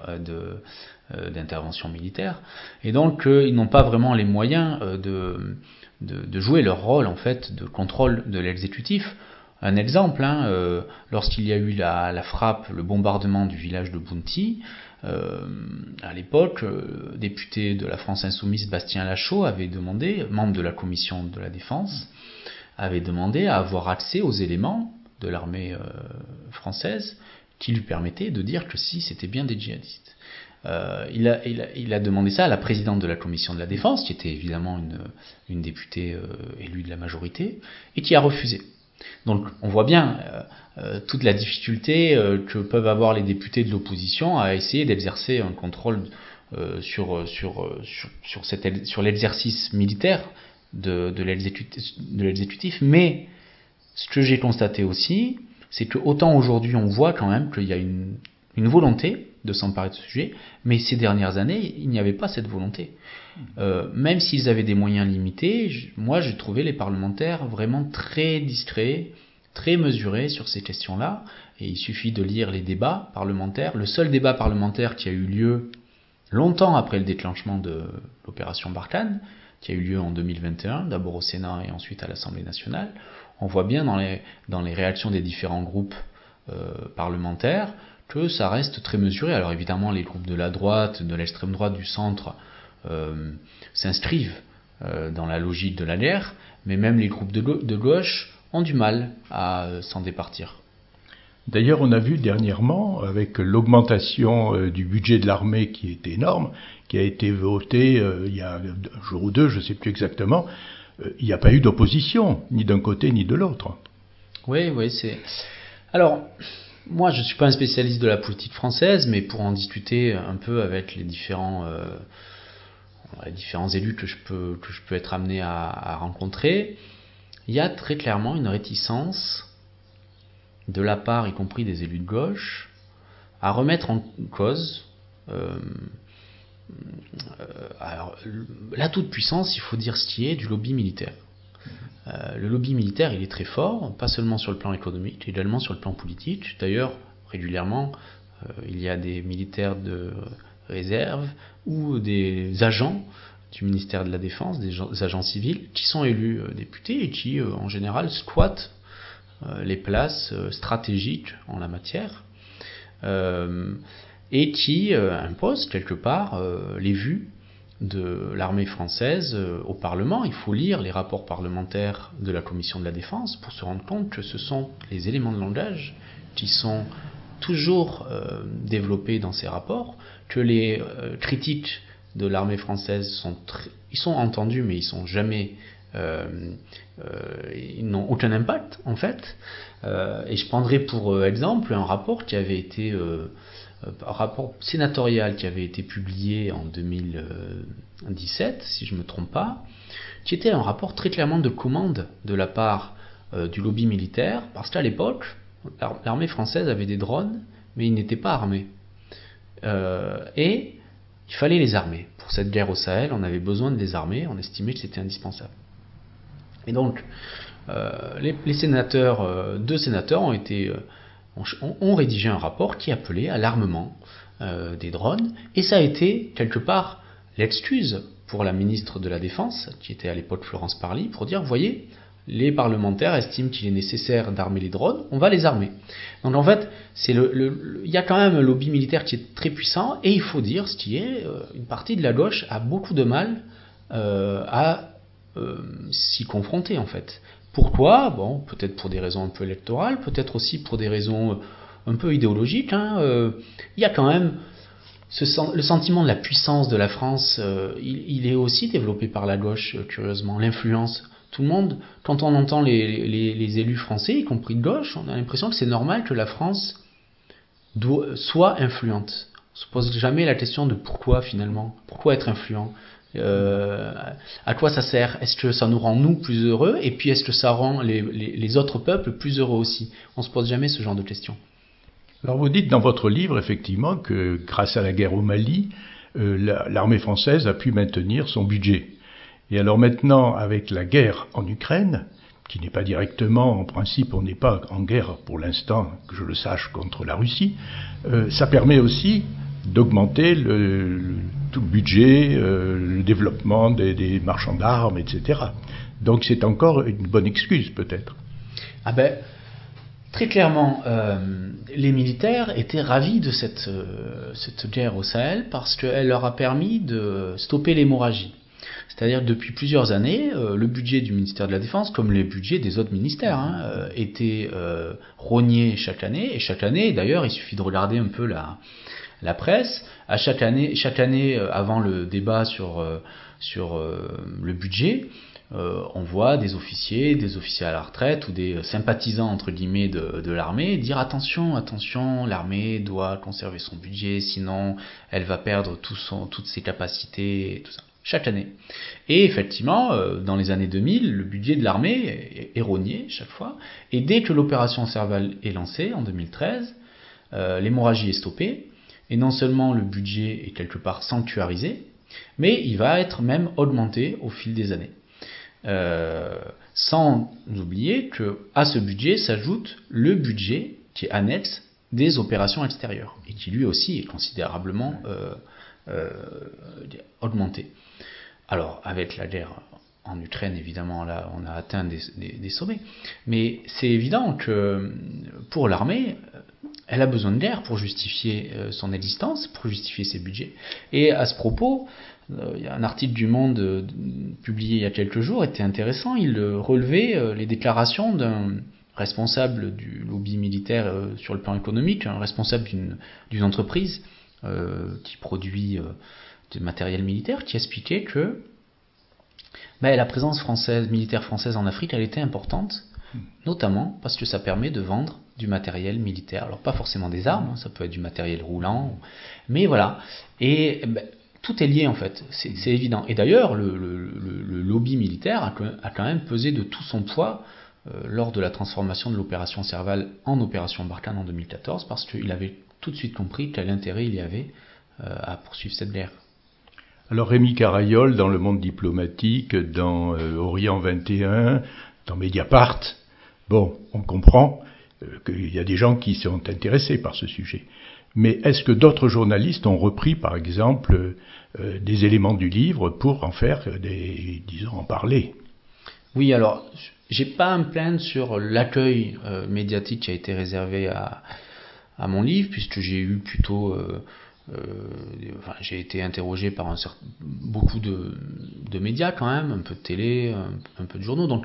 d'intervention militaire, et donc ils n'ont pas vraiment les moyens de jouer leur rôle en fait de contrôle de l'exécutif. Un exemple, lorsqu'il y a eu la frappe, le bombardement du village de Bounty, à l'époque, député de la France Insoumise Bastien Lachaud avait demandé, membre de la commission de la défense, avait demandé à avoir accès aux éléments de l'armée française qui lui permettaient de dire que si c'était bien des djihadistes. Il a demandé ça à la présidente de la commission de la défense, qui était évidemment une députée élue de la majorité, et qui a refusé. Donc on voit bien toute la difficulté que peuvent avoir les députés de l'opposition à essayer d'exercer un contrôle sur l'exercice militaire de l'exécutif. Mais ce que j'ai constaté aussi, c'est que autant aujourd'hui on voit quand même qu'il y a une volonté de s'emparer de ce sujet, mais ces dernières années, il n'y avait pas cette volonté. Même s'ils avaient des moyens limités, moi j'ai trouvé les parlementaires vraiment très discrets, très mesurés sur ces questions-là, et il suffit de lire les débats parlementaires. Le seul débat parlementaire qui a eu lieu longtemps après le déclenchement de l'opération Barkhane, qui a eu lieu en 2021, d'abord au Sénat et ensuite à l'Assemblée nationale, on voit bien dans les réactions des différents groupes parlementaires que ça reste très mesuré. Alors évidemment, les groupes de la droite, de l'extrême droite, du centre s'inscrivent dans la logique de la guerre, mais même les groupes de gauche ont du mal à s'en départir. D'ailleurs, on a vu dernièrement, avec l'augmentation du budget de l'armée qui est énorme, qui a été votée il y a un jour ou deux, je ne sais plus exactement, il n'y a pas eu d'opposition, ni d'un côté ni de l'autre. Oui, c'est... Alors, moi je ne suis pas un spécialiste de la politique française, mais pour en discuter un peu avec les différents élus que je peux être amené à rencontrer, il y a très clairement une réticence de la part, y compris des élus de gauche, à remettre en cause la toute-puissance, il faut dire ce qui est, du lobby militaire. Le lobby militaire, il est très fort, pas seulement sur le plan économique, également sur le plan politique. D'ailleurs, régulièrement, il y a des militaires de réserve ou des agents du ministère de la Défense, des agents civils, qui sont élus députés et qui, en général, squattent les places stratégiques en la matière, et qui impose quelque part les vues de l'armée française au Parlement. Il faut lire les rapports parlementaires de la Commission de la Défense pour se rendre compte que ce sont les éléments de langage qui sont toujours développés dans ces rapports, que les critiques de l'armée française ils sont entendus, mais ils sont jamais ils n'ont aucun impact en fait. Et je prendrai pour exemple un rapport qui avait été un rapport sénatorial qui avait été publié en 2017, si je ne me trompe pas, qui était un rapport très clairement de commande de la part du lobby militaire, parce qu'à l'époque, l'armée française avait des drones, mais ils n'étaient pas armés. Et il fallait les armer. Pour cette guerre au Sahel, on avait besoin de les armer, on estimait que c'était indispensable. Et donc, les sénateurs, deux sénateurs ont rédigé un rapport qui appelait à l'armement des drones, et ça a été quelque part l'excuse pour la ministre de la Défense, qui était à l'époque Florence Parly, pour dire, vous voyez, les parlementaires estiment qu'il est nécessaire d'armer les drones, on va les armer. Donc en fait, il y a quand même un lobby militaire qui est très puissant, et il faut dire ce qui est, une partie de la gauche a beaucoup de mal à s'y confronter en fait. Pourquoi ? Bon, peut-être pour des raisons un peu électorales, peut-être aussi pour des raisons un peu idéologiques. Il y a quand même le sentiment de la puissance de la France, il est aussi développé par la gauche, curieusement, l'influence. Tout le monde, quand on entend les élus français, y compris de gauche, on a l'impression que c'est normal que la France soit influente. On ne se pose jamais la question de pourquoi finalement, pourquoi être influent. À quoi ça sert? Est-ce que ça nous rend nous plus heureux? Et puis est-ce que ça rend les autres peuples plus heureux aussi? On ne se pose jamais ce genre de questions. Alors vous dites dans votre livre effectivement que grâce à la guerre au Mali, l'armée française a pu maintenir son budget. Et alors maintenant, avec la guerre en Ukraine, qui n'est pas directement, en principe, on n'est pas en guerre pour l'instant, que je le sache, contre la Russie, ça permet aussi d'augmenter tout le budget, le développement des marchands d'armes, etc. Donc c'est encore une bonne excuse peut-être. Ah ben, très clairement, les militaires étaient ravis de cette guerre au Sahel parce qu'elle leur a permis de stopper l'hémorragie. C'est-à-dire que depuis plusieurs années, le budget du ministère de la Défense, comme les budgets des autres ministères, était rogné chaque année. Et chaque année, d'ailleurs, il suffit de regarder un peu la presse. À chaque année, avant le débat sur le budget, on voit des officiers à la retraite ou des sympathisants entre guillemets de l'armée dire attention, l'armée doit conserver son budget, sinon elle va perdre toutes ses capacités et tout ça. Chaque année. Et effectivement, dans les années 2000, le budget de l'armée est rogné chaque fois. Et dès que l'opération Serval est lancée en 2013, l'hémorragie est stoppée. Et non seulement le budget est quelque part sanctuarisé, mais il va être même augmenté au fil des années. Sans oublier qu'à ce budget s'ajoute le budget qui est annexe des opérations extérieures et qui lui aussi est considérablement augmenté. Alors, avec la guerre en Ukraine, évidemment, là, on a atteint des sommets. Mais c'est évident que pour l'armée, elle a besoin de guerre pour justifier son existence, pour justifier ses budgets. Et à ce propos, il y a un article du Monde publié il y a quelques jours, était intéressant. Il relevait les déclarations d'un responsable du lobby militaire sur le plan économique, un responsable d'une entreprise qui produit du matériel militaire, qui expliquait que la présence militaire française en Afrique, elle était importante, notamment parce que ça permet de vendre du matériel militaire. Alors pas forcément des armes, ça peut être du matériel roulant, mais voilà. Et tout est lié en fait, c'est évident. Et d'ailleurs, le lobby militaire a quand même pesé de tout son poids lors de la transformation de l'opération Serval en opération Barkhane en 2014, parce qu'il avait tout de suite compris quel intérêt il y avait à poursuivre cette guerre. Alors Rémi Carayol, dans Le Monde diplomatique, dans Orient 21, dans Mediapart, on comprend qu'il y a des gens qui sont intéressés par ce sujet. Mais est-ce que d'autres journalistes ont repris, par exemple, des éléments du livre pour en faire en parler ? Oui, alors, j'ai pas à me plaindre sur l'accueil médiatique qui a été réservé à mon livre, puisque j'ai eu plutôt... j'ai été interrogé par beaucoup de médias quand même, un peu de télé, un peu de journaux. Donc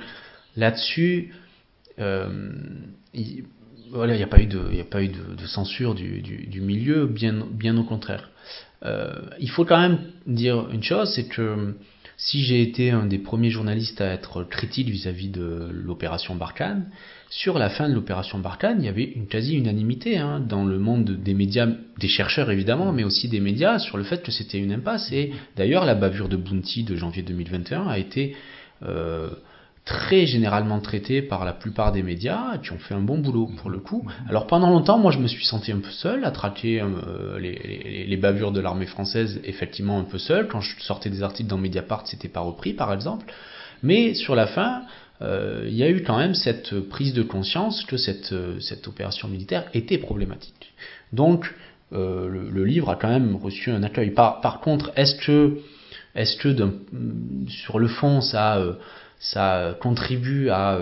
là-dessus, il n'y a pas eu de censure du milieu, bien au contraire. Il faut quand même dire une chose, c'est que si j'ai été un des premiers journalistes à être critique vis-à-vis de l'opération Barkhane, sur la fin de l'opération Barkhane, il y avait une quasi-unanimité dans le monde des médias, des chercheurs évidemment, mais aussi des médias, sur le fait que c'était une impasse. Et d'ailleurs, la bavure de Bounty de janvier 2021 a été très généralement traitée par la plupart des médias, qui ont fait un bon boulot pour le coup. Alors pendant longtemps, moi je me suis senti un peu seul à traquer les bavures de l'armée française, effectivement un peu seul. Quand je sortais des articles dans Mediapart, c'était pas repris par exemple. Mais sur la fin, il y a eu quand même cette prise de conscience que cette opération militaire était problématique. Donc le livre a quand même reçu un accueil. Par contre, est-ce que sur le fond ça contribue à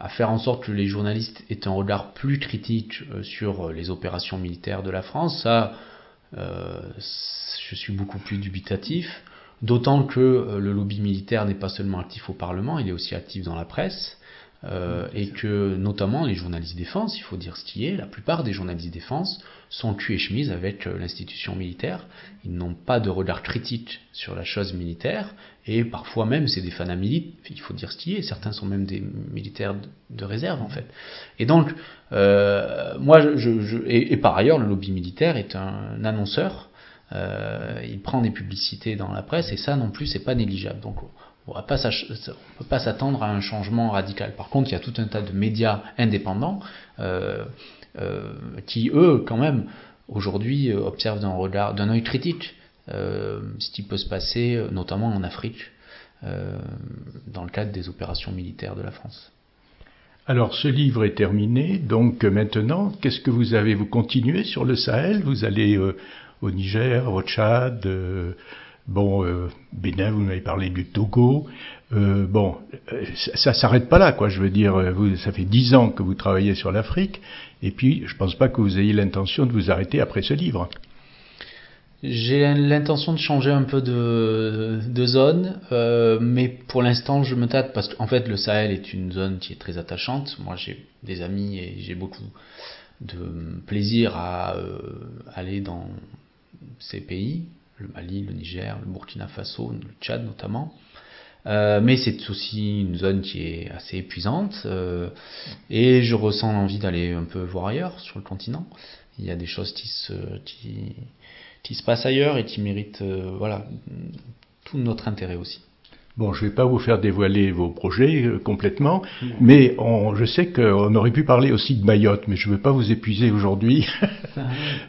faire en sorte que les journalistes aient un regard plus critique sur les opérations militaires de la France? Ça, je suis beaucoup plus dubitatif. D'autant que le lobby militaire n'est pas seulement actif au Parlement, il est aussi actif dans la presse, et que notamment les journalistes défense, il faut dire ce qui est, la plupart des journalistes défense sont cul et chemise avec l'institution militaire. Ils n'ont pas de regard critique sur la chose militaire, et parfois même c'est des fanamilites, il faut dire ce qui est, certains sont même des militaires de réserve en fait. Et donc, moi, et par ailleurs, le lobby militaire est un annonceur. Il prend des publicités dans la presse et ça non plus c'est pas négligeable, donc on ne peut pas s'attendre à un changement radical. Par contre il y a tout un tas de médias indépendants qui eux quand même aujourd'hui observent d'un œil critique ce qui peut se passer notamment en Afrique dans le cadre des opérations militaires de la France. Alors ce livre est terminé, donc maintenant qu'est-ce que vous continuez sur le Sahel, vous allez au Niger, au Tchad, Bénin, vous m'avez parlé du Togo. Ça s'arrête pas là, quoi. Je veux dire, ça fait 10 ans que vous travaillez sur l'Afrique, et puis je pense pas que vous ayez l'intention de vous arrêter après ce livre. J'ai l'intention de changer un peu de zone, mais pour l'instant je me tâte parce qu'en fait le Sahel est une zone qui est très attachante. Moi j'ai des amis et j'ai beaucoup de plaisir à aller dans ces pays, le Mali, le Niger, le Burkina Faso, le Tchad notamment. Mais c'est aussi une zone qui est assez épuisante et je ressens l'envie d'aller un peu voir ailleurs sur le continent. Il y a des choses qui se passent ailleurs et qui méritent tout notre intérêt aussi. Bon, je ne vais pas vous faire dévoiler vos projets complètement, mais je sais qu'on aurait pu parler aussi de Mayotte, mais je ne veux pas vous épuiser aujourd'hui,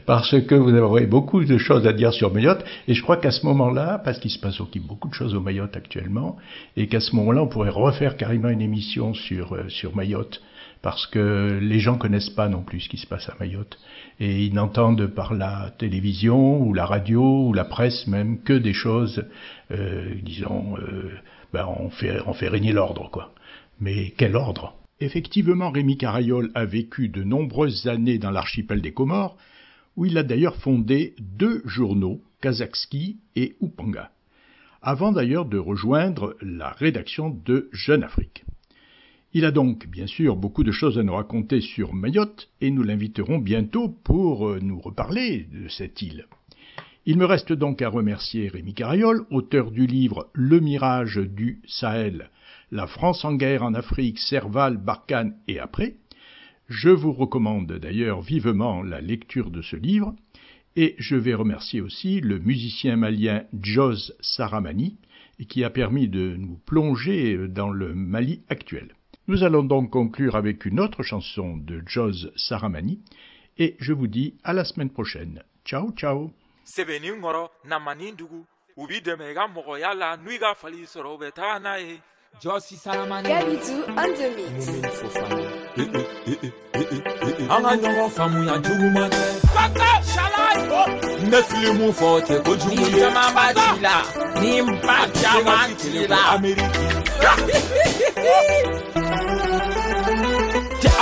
parce que vous avez beaucoup de choses à dire sur Mayotte, et je crois qu'à ce moment-là, parce qu'il se passe aussi beaucoup de choses au Mayotte actuellement, et qu'à ce moment-là, on pourrait refaire carrément une émission sur Mayotte, parce que les gens connaissent pas non plus ce qui se passe à Mayotte, et ils n'entendent par la télévision, ou la radio, ou la presse même, que des choses, on fait régner l'ordre, quoi. Mais quel ordre? Effectivement, Rémi Carayol a vécu de nombreuses années dans l'archipel des Comores, où il a d'ailleurs fondé 2 journaux, Kazakski et Upanga, avant d'ailleurs de rejoindre la rédaction de Jeune Afrique. Il a donc, bien sûr, beaucoup de choses à nous raconter sur Mayotte, et nous l'inviterons bientôt pour nous reparler de cette île. Il me reste donc à remercier Rémi Carayol, auteur du livre « Le mirage du Sahel, la France en guerre en Afrique, Serval, Barkhane et après ». Je vous recommande d'ailleurs vivement la lecture de ce livre, et je vais remercier aussi le musicien malien Djoz Saramani, qui a permis de nous plonger dans le Mali actuel. Nous allons donc conclure avec une autre chanson de Djoz Saramani, et je vous dis à la semaine prochaine. Ciao, ciao. Josi Salamani Gabitu on the mix. Anga nyongo famu ya jugumane Kaka shalai Nefili mu fote ko jugumane Ni mama batila Ni mpaka matila Ameriki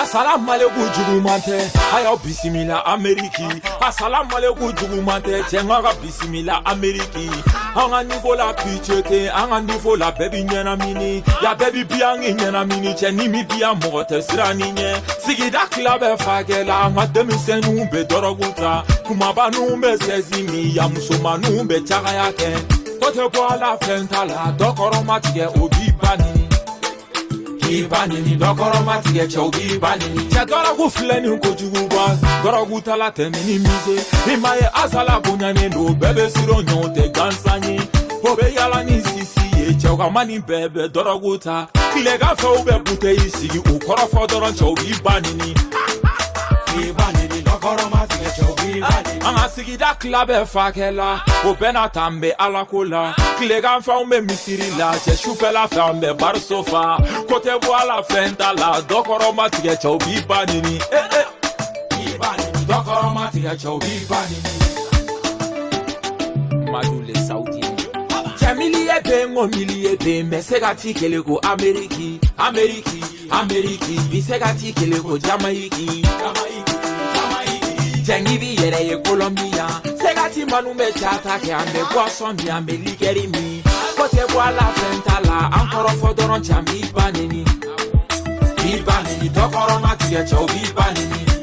Assalamu alaikum jugumante ayo bisimila Ameriki Assalamu alaikum jugumante chenga bisimila Ameriki anga niveau la pichete anga niveau la baby nyana mini ya baby biangi nyana mini cheni mi bia mote sirani nye sigida klabe fagela anga demisenu be doroguta kumaba numbe sezimi ya musoma numbe chaga yake kote kwa la fentala dokoro matige obibani Ibani ni dokoro matige chobi bani cha dorogu fleni ko juguba dorogu tala temini mize imaye azala bunane no bebe siro nyote gansani bobe yala ni sisi e choga mani bebe dorogu ta kilega fa ube bute isi ukoro fo doron chobi bani ni ibani ni dokoro matige chobi bani anga sigida klabe fakela obena tambe alakola kilega fa umbe misiri la che shufela fa umbe barsofa kote la fenta la dokoro matige chobi bani ni ibani dokoro matige chobi bani ni madule saudi chamili ebengo mili ebe mesegati kelego Ameriki bisegati kelego Jamaiki Jengibi yere ye Colombia segati manume chata ke ambe boisson bi ambe ligeri mi kote la fenta la ankoro fodoron chambi banini Bibanini dokoro matige chobi banini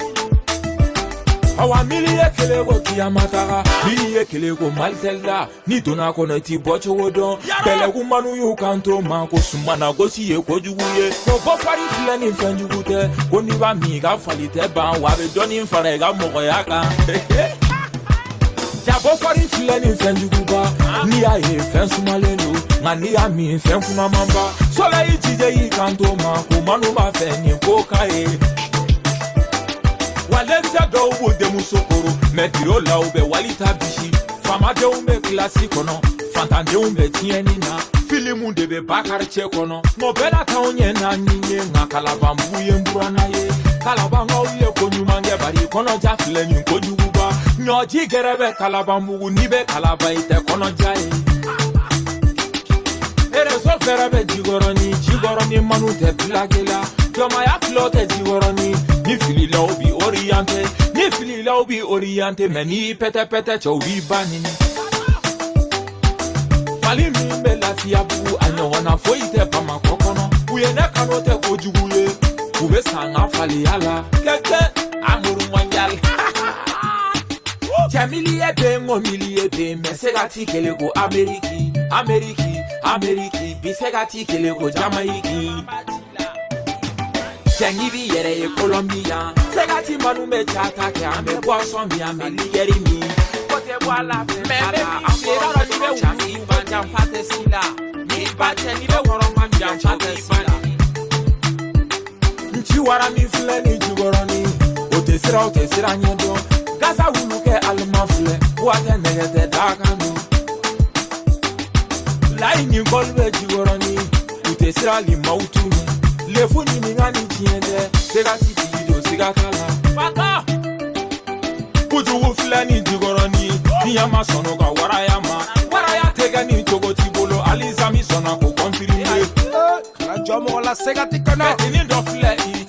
awa miliye kelego kiyamatara miliye kelego maltelda ni dona kono ti bocho wodo belegu manu yu kanto manko sumana gosi ye kojuguye ko bofari flani fenjugute koni ba mi ga falite ban wa be doni fare ga mogo yaka ya bofari flani fenjuguba ni aye fensumalelo ngani ya mi fenfuna mamba sola ijije yi kanto manko manu ba feni ko kae Walenza do de musokoro metiro la ube walita bishi fama de umbe klasi kono fanta de umbe tieni na filimu de be bakar che kono no bela ta onye na nyinye nga kalabambu ye mburana ye kalabanga uye konyumange bari kono ja fleni kojuguba nyoji gerebe kalabambu ni be kalaba ite kono jae ere so ferebe jigoroni manu te plagela Toma ya flotte jigoroni ni fili la obi oriente meni pete chobi banini Fali mi me la fiabu anyo wana foite pa makokono uye ne kanote kojuguye ube sanga fali ala keke amuru mondial Chamili ebengo mili ebe mesegati kelego Ameriki bisegati kelego Jamaiki Jengibi yere ye Colombia segati manume chata ke ambe boisson bi ambe ligeri mi kote la fenta amoro ni be chami banja fate sila ni bache ni be woro banja fate sila nchi wara mi fleni jugoroni otesira nyedo gaza wuluke almafle wate negete dakanu lai ni golbe jugoroni otesira li mautuni le funi mingani tiende segati tido segatala fata kuju flani jigoroni niyama sono ga waraya tegani togoti bolo alizami sona ko konfirime kala jomo la segati kana ni do flani